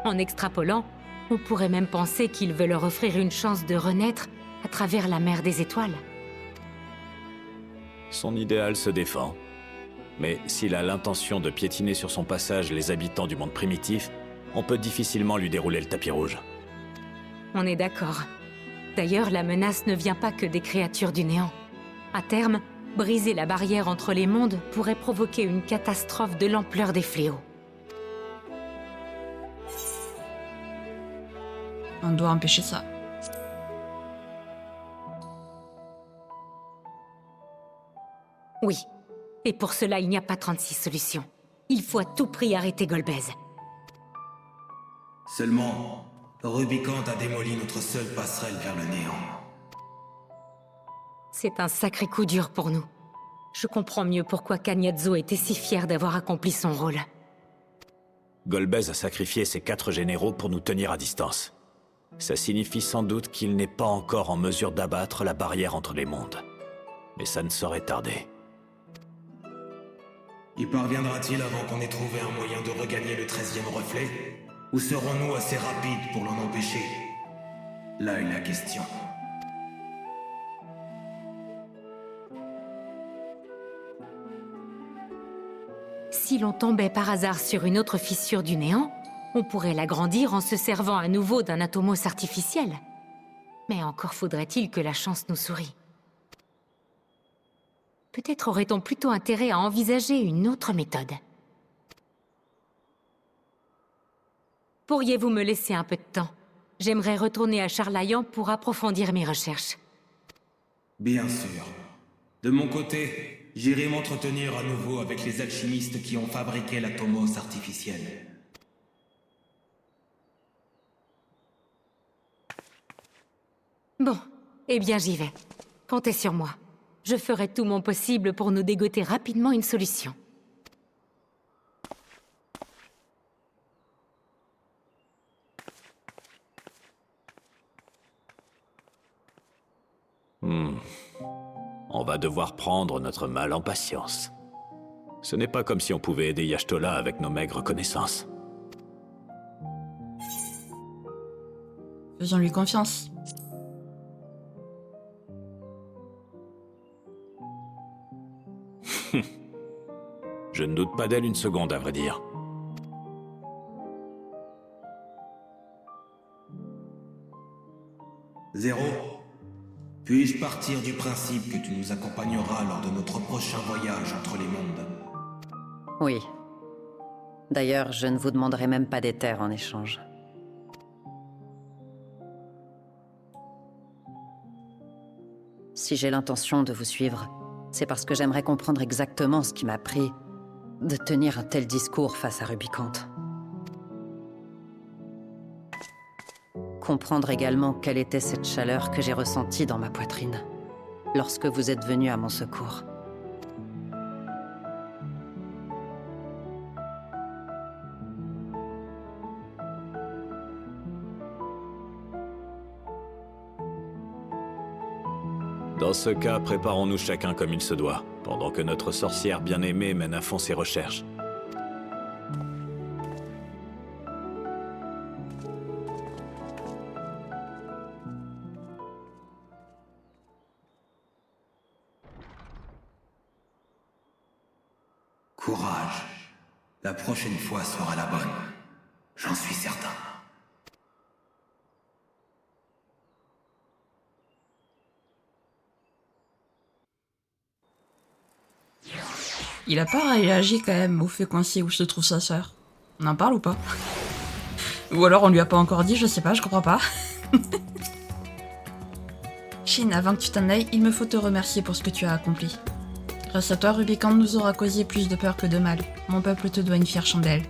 En extrapolant, on pourrait même penser qu'il veut leur offrir une chance de renaître à travers la mer des étoiles. Son idéal se défend. Mais s'il a l'intention de piétiner sur son passage les habitants du monde primitif, on peut difficilement lui dérouler le tapis rouge. On est d'accord. D'ailleurs, la menace ne vient pas que des créatures du néant. À terme, briser la barrière entre les mondes pourrait provoquer une catastrophe de l'ampleur des fléaux. On doit empêcher ça. Oui. Et pour cela, il n'y a pas 36 solutions. Il faut à tout prix arrêter Golbez. Seulement, Rubicant a démoli notre seule passerelle vers le néant. C'est un sacré coup dur pour nous. Je comprends mieux pourquoi Cagnazzo était si fier d'avoir accompli son rôle. Golbez a sacrifié ses 4 généraux pour nous tenir à distance. Ça signifie sans doute qu'il n'est pas encore en mesure d'abattre la barrière entre les mondes. Mais ça ne saurait tarder. Y parviendra-t-il avant qu'on ait trouvé un moyen de regagner le 13e reflet? Ou serons-nous assez rapides pour l'en empêcher? Là est la question. Si l'on tombait par hasard sur une autre fissure du néant, on pourrait l'agrandir en se servant à nouveau d'un atomos artificiel. Mais encore faudrait-il que la chance nous sourie. Peut-être aurait-on plutôt intérêt à envisager une autre méthode. Pourriez-vous me laisser un peu de temps? J'aimerais retourner à Charlayan pour approfondir mes recherches. Bien sûr. De mon côté, j'irai m'entretenir à nouveau avec les alchimistes qui ont fabriqué l'atomos artificiel. Bon, eh bien j'y vais. Comptez sur moi. Je ferai tout mon possible pour nous dégoter rapidement une solution. On va devoir prendre notre mal en patience. Ce n'est pas comme si on pouvait aider Y'ashtola avec nos maigres connaissances. Faisons-lui confiance. Je ne doute pas d'elle une seconde, à vrai dire. Zéro, puis-je partir du principe que tu nous accompagneras lors de notre prochain voyage entre les mondes? Oui. D'ailleurs, je ne vous demanderai même pas d'éther en échange. Si j'ai l'intention de vous suivre, c'est parce que j'aimerais comprendre exactement ce qui m'a pris de tenir un tel discours face à Rubicant. Comprendre également quelle était cette chaleur que j'ai ressentie dans ma poitrine lorsque vous êtes venu à mon secours. Dans ce cas, préparons-nous chacun comme il se doit, pendant que notre sorcière bien-aimée mène à fond ses recherches. Courage. La prochaine fois sera la bonne. J'en suis certain. Il a pas réagi quand même au fait qu'on sait où se trouve sa sœur. On en parle ou pas? Ou alors on lui a pas encore dit, je sais pas, je comprends pas. Shin, avant que tu t'en ailles, il me faut te remercier pour ce que tu as accompli. Grâce à toi, Rubicant nous aura causé plus de peur que de mal. Mon peuple te doit une fière chandelle.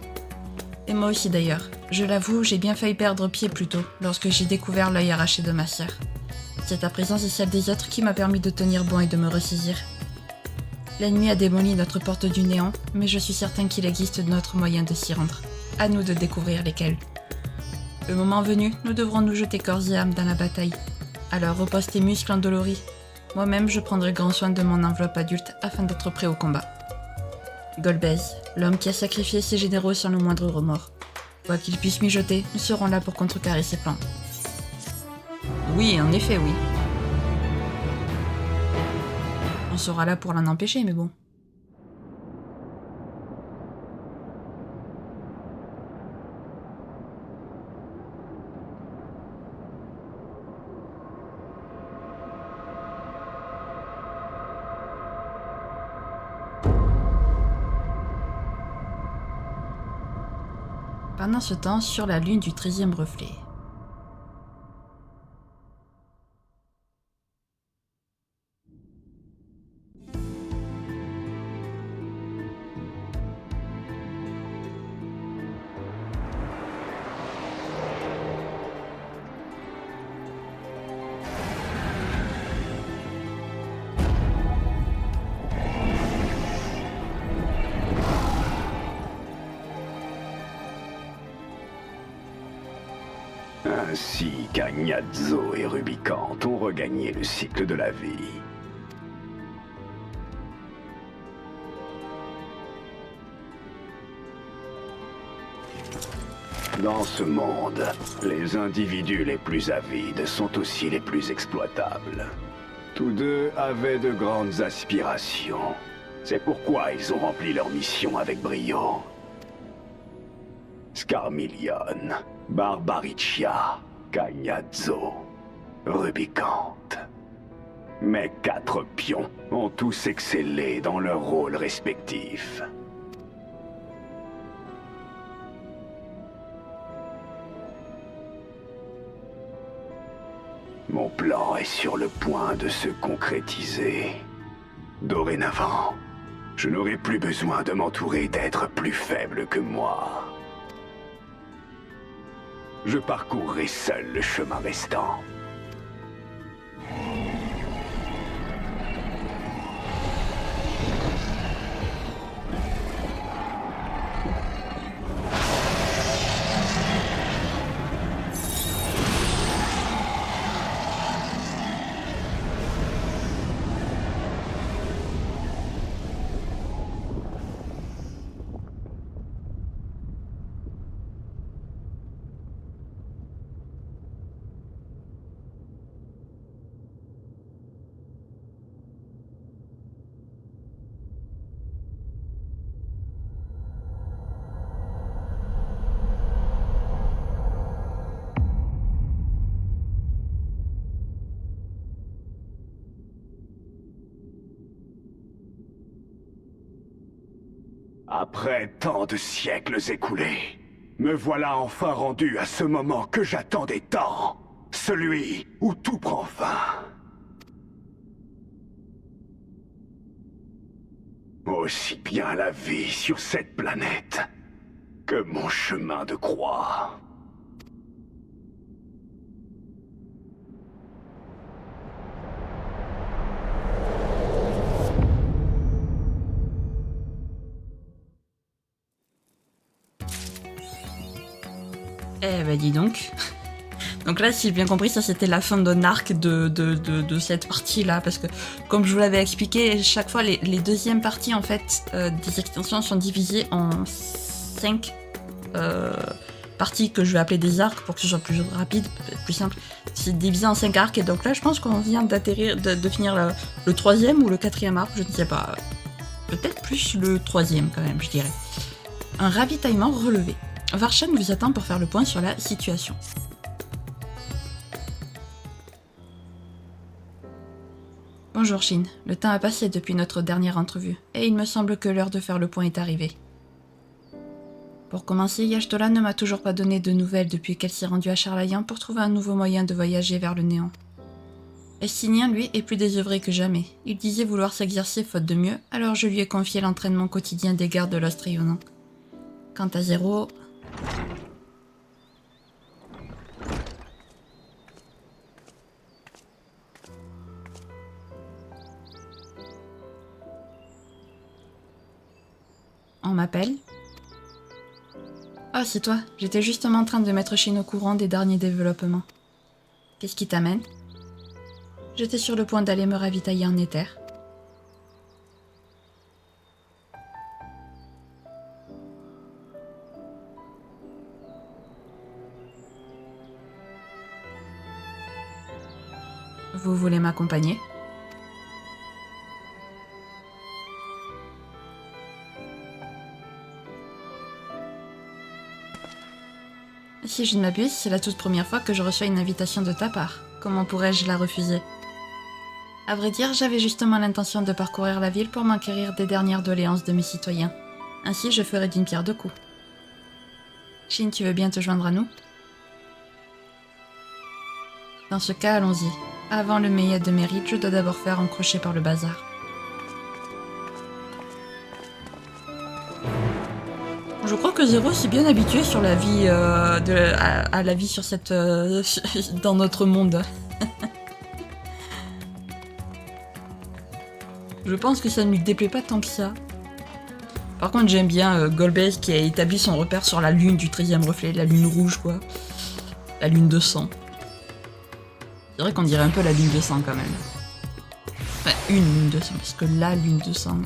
Et moi aussi d'ailleurs. Je l'avoue, j'ai bien failli perdre pied plus tôt, lorsque j'ai découvert l'œil arraché de ma sœur. C'est ta présence et celle des autres qui m'a permis de tenir bon et de me ressaisir. L'ennemi a démoli notre porte du néant, mais je suis certain qu'il existe d'autres moyens de s'y rendre. À nous de découvrir lesquels. Le moment venu, nous devrons nous jeter corps et âme dans la bataille. Alors repose tes muscles endoloris. Moi-même, je prendrai grand soin de mon enveloppe adulte afin d'être prêt au combat. Golbez, l'homme qui a sacrifié ses généraux sans le moindre remords. Quoi qu'il puisse mijoter, nous serons là pour contrecarrer ses plans. Oui, en effet, oui. On sera là pour l'en empêcher, mais bon. Pendant ce temps, sur la lune du 13e reflet. Ainsi, Cagnazzo et Rubicante ont regagné le cycle de la vie. Dans ce monde, les individus les plus avides sont aussi les plus exploitables. Tous deux avaient de grandes aspirations. C'est pourquoi ils ont rempli leur mission avec brio. Scarmillion, Barbariccia, Cagnazzo, Rubicante. Mes 4 pions ont tous excellé dans leurs rôles respectifs. Mon plan est sur le point de se concrétiser. Dorénavant, je n'aurai plus besoin de m'entourer d'êtres plus faibles que moi. Je parcourrai seul le chemin restant. Après tant de siècles écoulés, me voilà enfin rendu à ce moment que j'attendais tant. Celui où tout prend fin. Aussi bien la vie sur cette planète que mon chemin de croix. Eh bah dis donc. Donc là, si j'ai bien compris, ça c'était la fin d'un arc de cette partie-là, parce que comme je vous l'avais expliqué, chaque fois les deuxièmes parties en fait des extensions sont divisées en 5 parties que je vais appeler des arcs pour que ce soit plus rapide, plus simple. C'est divisé en 5 arcs, et donc là je pense qu'on vient d'atterrir, de finir le 3e ou le 4e arc, je ne sais pas. Peut-être plus le 3e quand même, je dirais. Un ravitaillement relevé. Varshan vous attend pour faire le point sur la situation. Bonjour Shin, le temps a passé depuis notre dernière entrevue, et il me semble que l'heure de faire le point est arrivée. Pour commencer, Y'ashtola ne m'a toujours pas donné de nouvelles depuis qu'elle s'est rendue à Charlayan pour trouver un nouveau moyen de voyager vers le néant. Estinien, lui, est plus désœuvré que jamais. Il disait vouloir s'exercer faute de mieux, alors je lui ai confié l'entraînement quotidien des gardes de l'Ostrionan. Quant à Zéro... On m'appelle ? Ah, c'est toi. J'étais justement en train de mettre Shin au courant des derniers développements. Qu'est-ce qui t'amène ? J'étais sur le point d'aller me ravitailler en éther. Vous voulez m'accompagner? Si je ne m'abuse, c'est la toute première fois que je reçois une invitation de ta part. Comment pourrais-je la refuser? À vrai dire, j'avais justement l'intention de parcourir la ville pour m'enquérir des dernières doléances de mes citoyens. Ainsi, je ferai d'une pierre deux coups. Shin, tu veux bien te joindre à nous? Dans ce cas, allons-y. Avant le meillet de mérite, je dois d'abord faire un crochet par le bazar. Je crois que Zéro s'est bien habitué sur la vie à la vie sur cette dans notre monde. Je pense que ça ne lui déplaît pas tant que ça. Par contre, j'aime bien Golbez qui a établi son repère sur la lune du 13e reflet, la lune rouge quoi. La lune de sang. C'est vrai qu'on dirait un peu la lune de sang quand même. Enfin, une lune de sang, parce que la lune de sang...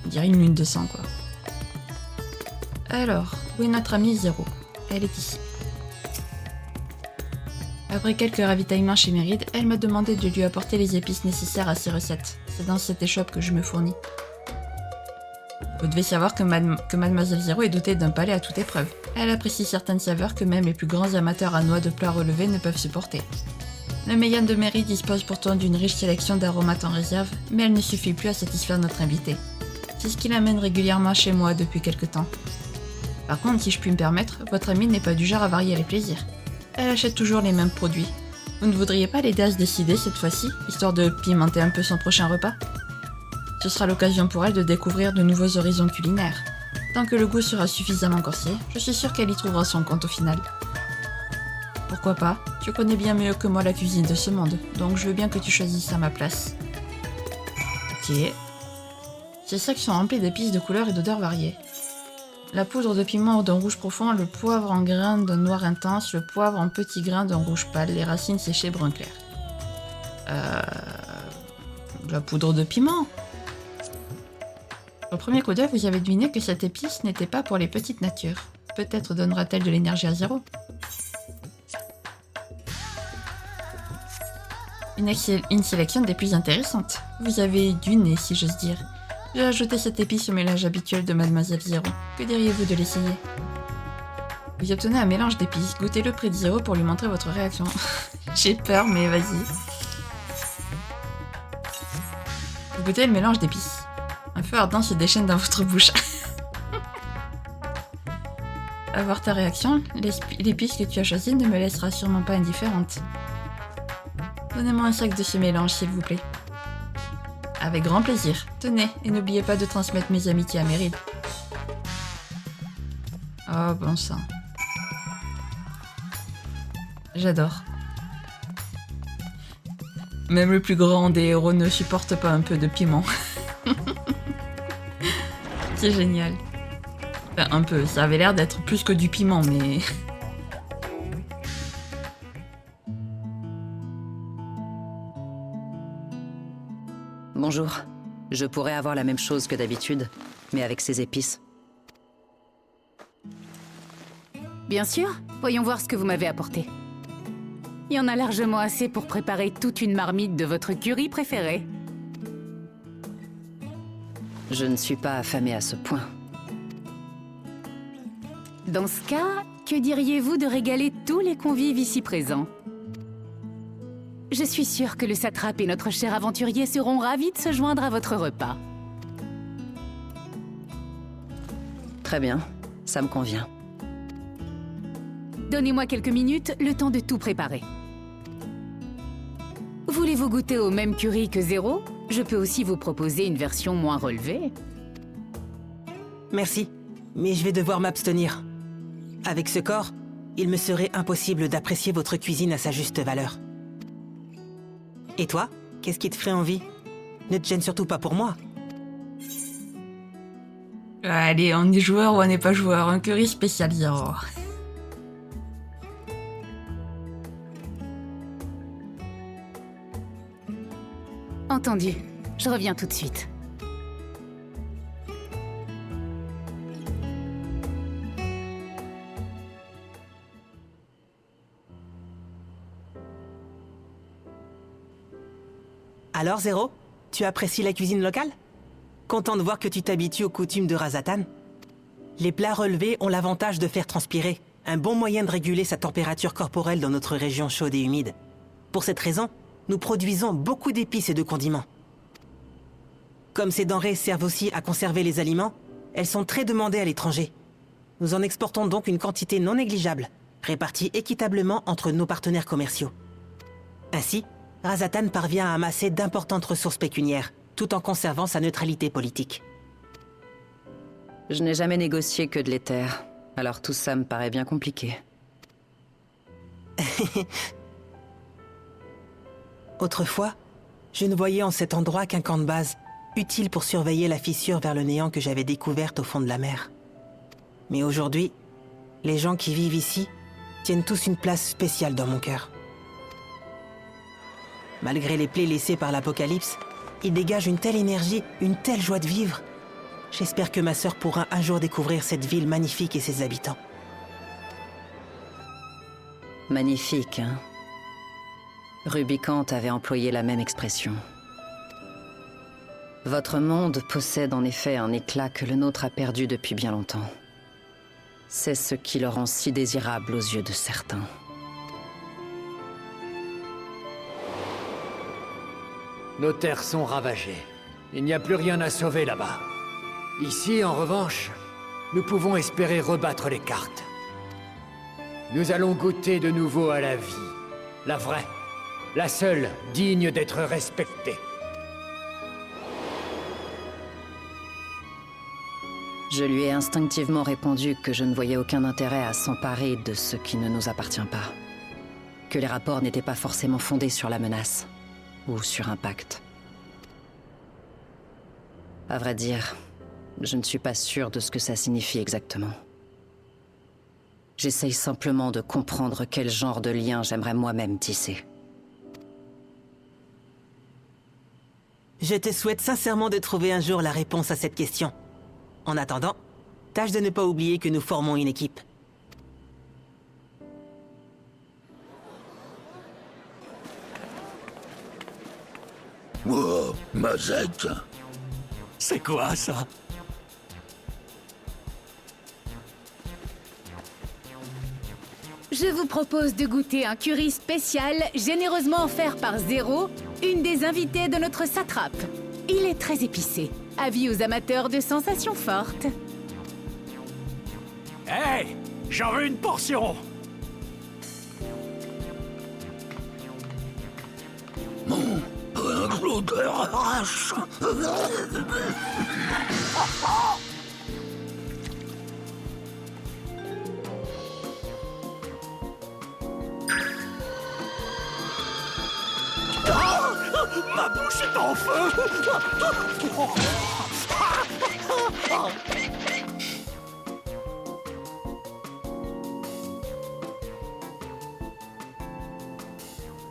On dirait une lune de sang quoi. Alors, où est notre amie Zéro? Elle est ici. Après quelques ravitaillements chez Méride, elle m'a demandé de lui apporter les épices nécessaires à ses recettes. C'est dans cette échoppe que je me fournis. Vous devez savoir que Mademoiselle Zéro est dotée d'un palais à toute épreuve. Elle apprécie certaines saveurs que même les plus grands amateurs à noix de plats relevés ne peuvent supporter. Le Meiyan de Méride dispose pourtant d'une riche sélection d'aromates en réserve, mais elle ne suffit plus à satisfaire notre invité. C'est ce qui l'amène régulièrement chez moi depuis quelque temps. Par contre, si je puis me permettre, votre amie n'est pas du genre à varier les plaisirs. Elle achète toujours les mêmes produits. Vous ne voudriez pas l'aider à se décider cette fois-ci, histoire de pimenter un peu son prochain repas? Ce sera l'occasion pour elle de découvrir de nouveaux horizons culinaires. Tant que le goût sera suffisamment corsé, je suis sûre qu'elle y trouvera son compte au final. Pourquoi pas? Tu connais bien mieux que moi la cuisine de ce monde, donc je veux bien que tu choisisses à ma place. Ok. Ces sacs sont remplis d'épices de couleurs et d'odeurs variées. La poudre de piment d'un rouge profond, le poivre en grains d'un noir intense, le poivre en petits grains d'un rouge pâle, les racines séchées brun clair. La poudre de piment. Au premier coup d'œil, vous avez deviné que cette épice n'était pas pour les petites natures. Peut-être donnera-t-elle de l'énergie à Zéro. Une sélection des plus intéressantes. Vous avez du nez, si j'ose dire. J'ai ajouté cette épice au mélange habituel de Mademoiselle Zéro. Que diriez-vous de l'essayer? Vous obtenez un mélange d'épices. Goûtez-le près de Zéro pour lui montrer votre réaction. J'ai peur, mais vas-y. Vous goûtez le mélange d'épices. Un feu ardent se déchaîne dans votre bouche. À voir ta réaction, l'épice que tu as choisie ne me laissera sûrement pas indifférente. Donnez-moi un sac de ce mélange, s'il vous plaît. Avec grand plaisir. Tenez, et n'oubliez pas de transmettre mes amitiés à Méride. Oh, bon sang. J'adore. Même le plus grand des héros ne supporte pas un peu de piment. C'est génial. Enfin, un peu. Ça avait l'air d'être plus que du piment, mais... Bonjour. Je pourrais avoir la même chose que d'habitude, mais avec ces épices. Bien sûr, voyons voir ce que vous m'avez apporté. Il y en a largement assez pour préparer toute une marmite de votre curry préféré. Je ne suis pas affamée à ce point. Dans ce cas, que diriez-vous de régaler tous les convives ici présents? Je suis sûre que le satrape et notre cher aventurier seront ravis de se joindre à votre repas. Très bien, ça me convient. Donnez-moi quelques minutes, le temps de tout préparer. Voulez-vous goûter au même curry que Zéro? Je peux aussi vous proposer une version moins relevée. Merci, mais je vais devoir m'abstenir. Avec ce corps, il me serait impossible d'apprécier votre cuisine à sa juste valeur. Et toi, qu'est-ce qui te ferait envie? Ne te gêne surtout pas pour moi. Allez, on est joueur ou on n'est pas joueur. Un curry spécial Zéro. Entendu. Je reviens tout de suite. Alors, Zéro, tu apprécies la cuisine locale? Content de voir que tu t'habitues aux coutumes de Razatan. Les plats relevés ont l'avantage de faire transpirer, un bon moyen de réguler sa température corporelle dans notre région chaude et humide. Pour cette raison, nous produisons beaucoup d'épices et de condiments. Comme ces denrées servent aussi à conserver les aliments, elles sont très demandées à l'étranger. Nous en exportons donc une quantité non négligeable, répartie équitablement entre nos partenaires commerciaux. Ainsi, Razatan parvient à amasser d'importantes ressources pécuniaires, tout en conservant sa neutralité politique. Je n'ai jamais négocié que de l'éther, alors tout ça me paraît bien compliqué. Autrefois, je ne voyais en cet endroit qu'un camp de base, utile pour surveiller la fissure vers le néant que j'avais découverte au fond de la mer. Mais aujourd'hui, les gens qui vivent ici tiennent tous une place spéciale dans mon cœur. Malgré les plaies laissées par l'apocalypse, ils dégagent une telle énergie, une telle joie de vivre. J'espère que ma sœur pourra un jour découvrir cette ville magnifique et ses habitants. Magnifique, hein? Rubicant avait employé la même expression. Votre monde possède en effet un éclat que le nôtre a perdu depuis bien longtemps. C'est ce qui le rend si désirable aux yeux de certains. Nos terres sont ravagées. Il n'y a plus rien à sauver là-bas. Ici, en revanche, nous pouvons espérer rebattre les cartes. Nous allons goûter de nouveau à la vie. La vraie. La seule digne d'être respectée. Je lui ai instinctivement répondu que je ne voyais aucun intérêt à s'emparer de ce qui ne nous appartient pas. Que les rapports n'étaient pas forcément fondés sur la menace, ou sur un pacte. À vrai dire, je ne suis pas sûr de ce que ça signifie exactement. J'essaye simplement de comprendre quel genre de lien j'aimerais moi-même tisser. Je te souhaite sincèrement de trouver un jour la réponse à cette question. En attendant, tâche de ne pas oublier que nous formons une équipe. Oh, Mazette. C'est quoi, ça? Je vous propose de goûter un curry spécial généreusement offert par Zéro, une des invitées de notre satrape. Il est très épicé. Avis aux amateurs de sensations fortes. Hey! J'en veux une portion! L'odeur arrache. Ma bouche est en feu!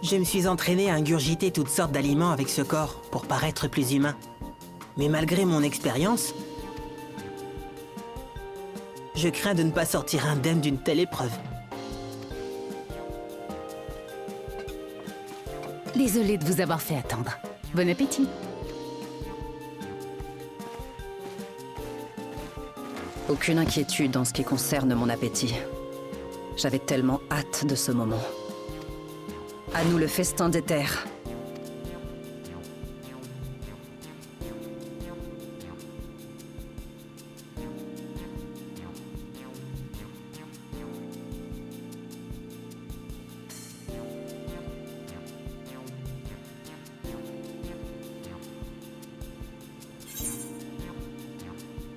Je me suis entraîné à ingurgiter toutes sortes d'aliments avec ce corps pour paraître plus humain. Mais malgré mon expérience, je crains de ne pas sortir indemne d'une telle épreuve. Désolée de vous avoir fait attendre. Bon appétit. Aucune inquiétude en ce qui concerne mon appétit. J'avais tellement hâte de ce moment. À nous le festin des terres.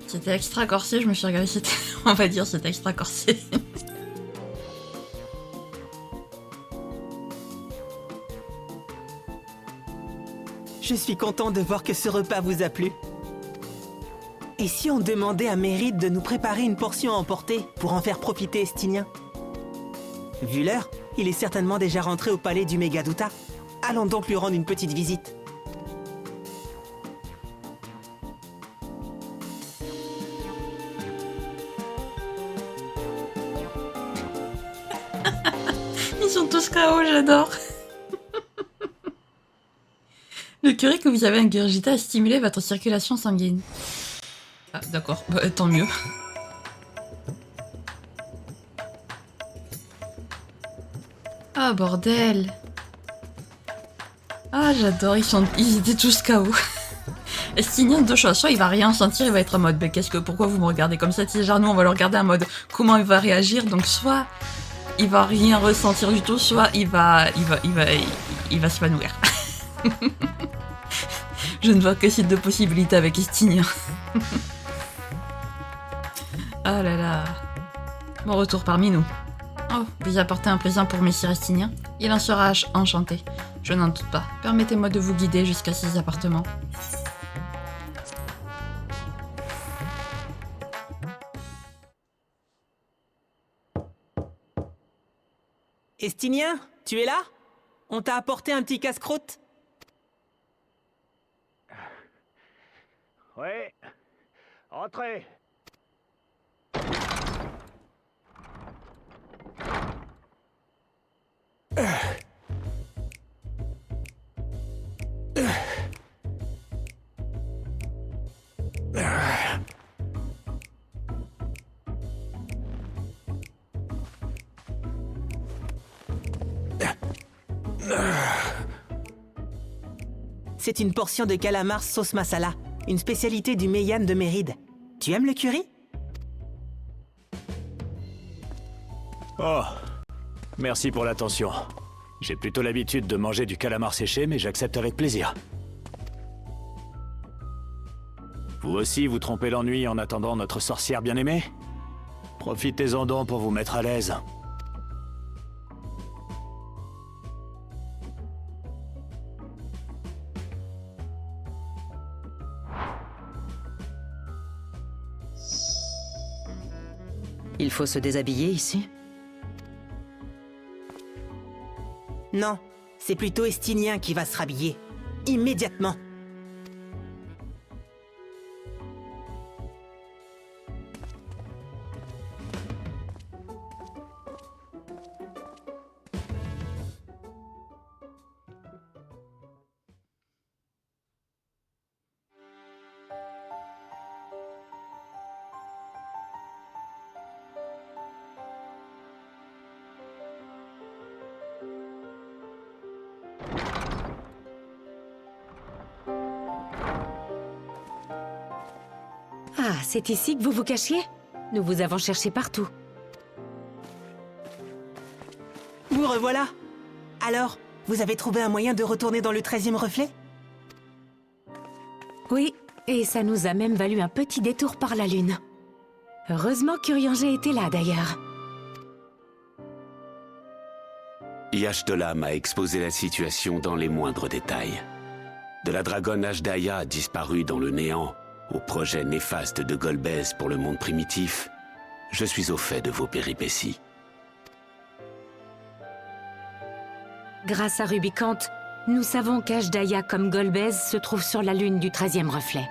C'était extra corsé, je me suis regardée, c'était... on va dire c'était extra corsé. Je suis content de voir que ce repas vous a plu. Et si on demandait à Mérite de nous préparer une portion à emporter pour en faire profiter Estinien? Vu l'heure, il est certainement déjà rentré au palais du Megaduta. Allons donc lui rendre une petite visite. Ils sont tous KO, j'adore. Le Le curry que vous avez ingurgité a stimulé votre circulation sanguine. Ah, d'accord, bah, tant mieux. Ah, bordel. Ah, j'adore, ils étaient tous KO. Estinien, deux choses. Soit il va rien sentir, il va être en mode, mais pourquoi vous me regardez comme ça? Genre, nous, on va le regarder en mode, comment il va réagir? Donc, soit il va rien ressentir du tout, soit il va s'épanouir. Je ne vois que ces deux possibilités avec Estinien. Ah là là. Bon retour parmi nous. Oh, vous apportez un présent pour Messire Estinien. Il en sera enchanté. Je n'en doute pas. Permettez-moi de vous guider jusqu'à ces appartements. Estinien, tu es là? On t'a apporté un petit casse-croûte? Oui. Entrez. C'est une portion de calamar sauce masala, une spécialité du Meian de Méride. Tu aimes le curry? Oh, merci pour l'attention. J'ai plutôt l'habitude de manger du calamar séché, mais j'accepte avec plaisir. Vous aussi, vous trompez l'ennui en attendant notre sorcière bien-aimée? Profitez-en donc pour vous mettre à l'aise. Il faut se déshabiller ici? Non, c'est plutôt Estinien qui va se rhabiller. Immédiatement. Ah, c'est ici que vous vous cachiez? Nous vous avons cherché partout. Vous revoilà. Alors, vous avez trouvé un moyen de retourner dans le 13e reflet? Oui, et ça nous a même valu un petit détour par la Lune. Heureusement qu'Urianger était là, d'ailleurs. Y'Achtola m'a exposé la situation dans les moindres détails. De la dragonne Ashdaya disparue dans le néant, au projet néfaste de Golbez pour le monde primitif, je suis au fait de vos péripéties. Grâce à Rubicante, nous savons qu'Ashdaya comme Golbez se trouve sur la Lune du 13e reflet.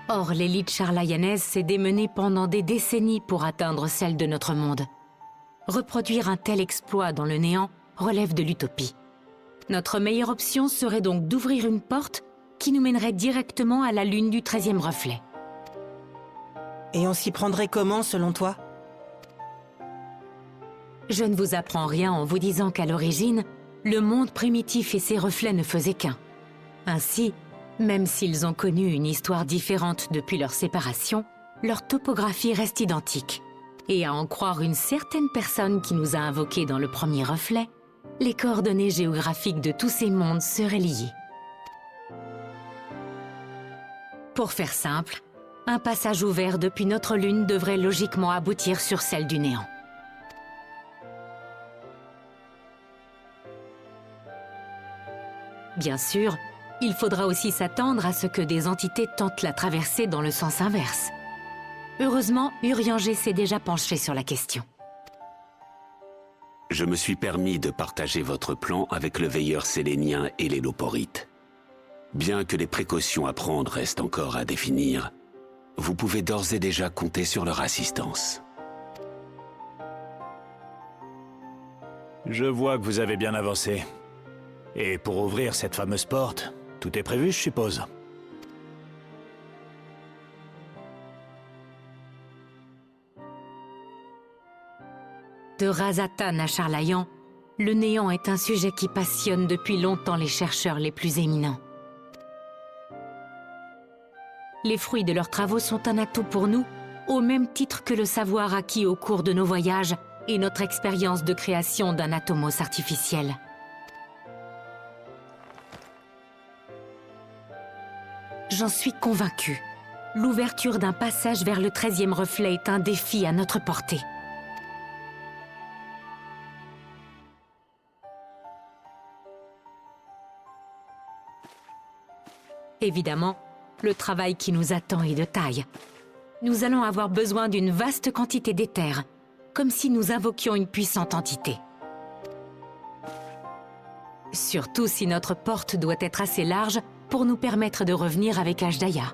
Or, l'élite charlayanaise s'est démenée pendant des décennies pour atteindre celle de notre monde. Reproduire un tel exploit dans le néant relève de l'utopie. Notre meilleure option serait donc d'ouvrir une porte qui nous mènerait directement à la Lune du 13e reflet. Et on s'y prendrait comment, selon toi? Je ne vous apprends rien en vous disant qu'à l'origine, le monde primitif et ses reflets ne faisaient qu'un. Ainsi, même s'ils ont connu une histoire différente depuis leur séparation, leur topographie reste identique. Et à en croire une certaine personne qui nous a invoqués dans le premier reflet, les coordonnées géographiques de tous ces mondes seraient liées. Pour faire simple, un passage ouvert depuis notre Lune devrait logiquement aboutir sur celle du néant. Bien sûr, il faudra aussi s'attendre à ce que des entités tentent la traversée dans le sens inverse. Heureusement, Urianger s'est déjà penché sur la question. Je me suis permis de partager votre plan avec le veilleur sélénien et les loporites. Bien que les précautions à prendre restent encore à définir, vous pouvez d'ores et déjà compter sur leur assistance. Je vois que vous avez bien avancé. Et pour ouvrir cette fameuse porte, tout est prévu, je suppose. De Razatan à Charlayan, le néant est un sujet qui passionne depuis longtemps les chercheurs les plus éminents. Les fruits de leurs travaux sont un atout pour nous, au même titre que le savoir acquis au cours de nos voyages et notre expérience de création d'un atomos artificiel. J'en suis convaincue. L'ouverture d'un passage vers le 13e reflet est un défi à notre portée. Évidemment, le travail qui nous attend est de taille. Nous allons avoir besoin d'une vaste quantité d'éther, comme si nous invoquions une puissante entité. Surtout si notre porte doit être assez large pour nous permettre de revenir avec Ashdaya.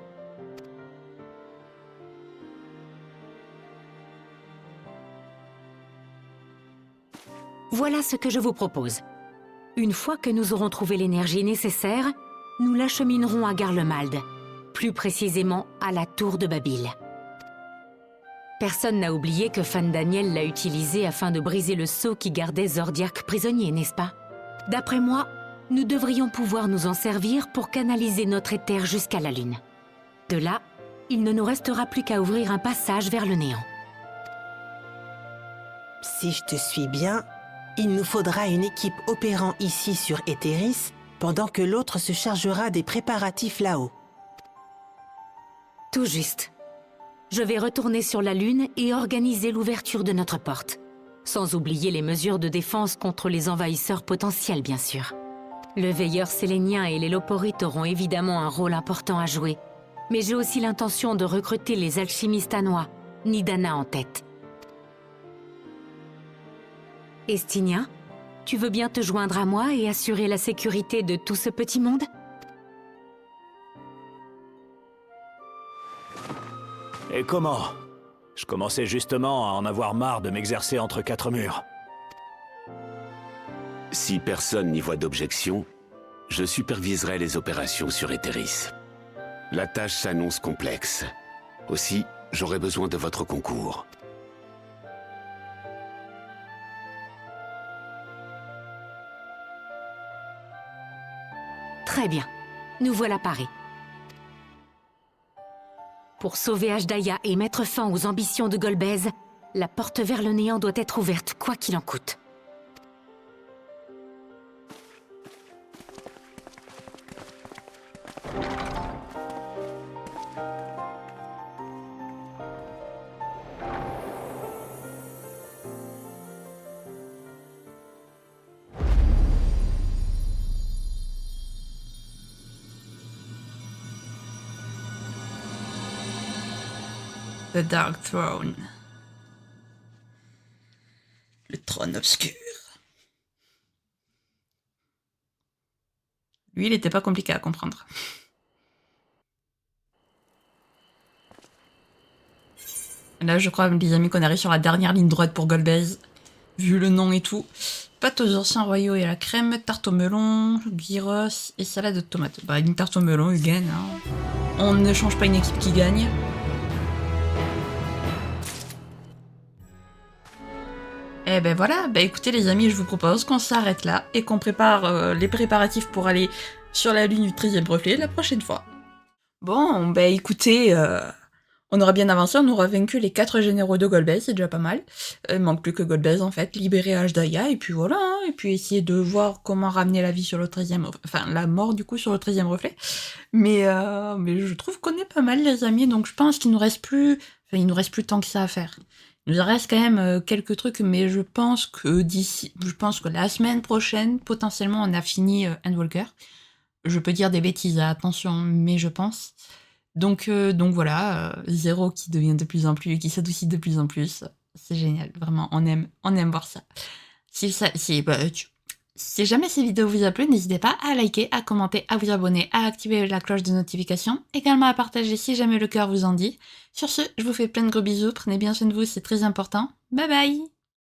Voilà ce que je vous propose. Une fois que nous aurons trouvé l'énergie nécessaire, nous l'acheminerons à Garlemald, plus précisément à la tour de Babil. Personne n'a oublié que Fan Daniel l'a utilisé afin de briser le sceau qui gardait Zordiark prisonnier, n'est-ce pas? D'après moi, nous devrions pouvoir nous en servir pour canaliser notre éther jusqu'à la Lune. De là, il ne nous restera plus qu'à ouvrir un passage vers le néant. Si je te suis bien, il nous faudra une équipe opérant ici sur Etheris, pendant que l'autre se chargera des préparatifs là-haut. Tout juste. Je vais retourner sur la Lune et organiser l'ouverture de notre porte. Sans oublier les mesures de défense contre les envahisseurs potentiels, bien sûr. Le veilleur sélénien et les loporites auront évidemment un rôle important à jouer. Mais j'ai aussi l'intention de recruter les alchimistes anois, Nidana en tête. Estinia, tu veux bien te joindre à moi et assurer la sécurité de tout ce petit monde? Et comment? Je commençais justement à en avoir marre de m'exercer entre quatre murs. Si personne n'y voit d'objection, je superviserai les opérations sur Etheris. La tâche s'annonce complexe. Aussi, j'aurai besoin de votre concours. Très bien, nous voilà parés. Pour sauver Ashdaya et mettre fin aux ambitions de Golbez, la porte vers le néant doit être ouverte, quoi qu'il en coûte. The Dark Throne. Le trône obscur. Lui, il était pas compliqué à comprendre. Là, je crois, les amis, qu'on arrive sur la dernière ligne droite pour Golbez. Vu le nom et tout. Pâte aux anciens royaux et à la crème, tarte au melon, gyros et salade de tomates. Bah, une tarte au melon, il gagne. Hein. On ne change pas une équipe qui gagne. Et ben voilà, bah écoutez les amis, je vous propose qu'on s'arrête là et qu'on prépare les préparatifs pour aller sur la lune du 13e reflet la prochaine fois. Bon, bah écoutez, on aura bien avancé, on aura vaincu les 4 généraux de Golbez, c'est déjà pas mal. Il manque plus que Golbez en fait, libérer Ashdaya, et puis voilà, hein, et puis essayer de voir comment ramener la vie sur le 13e, enfin la mort du coup sur le 13e reflet. Mais je trouve qu'on est pas mal les amis, donc je pense qu'il nous reste plus tant que ça à faire. Il nous reste quand même quelques trucs, mais je pense que la semaine prochaine, potentiellement, on a fini Endwalker. Je peux dire des bêtises, attention, mais je pense. Donc voilà, Zero qui devient de plus en plus, qui s'adoucit de plus en plus. C'est génial, vraiment, on aime voir ça. Si jamais ces vidéos vous a plu, n'hésitez pas à liker, à commenter, à vous abonner, à activer la cloche de notification, également à partager si jamais le cœur vous en dit. Sur ce, je vous fais plein de gros bisous, prenez bien soin de vous, c'est très important. Bye bye!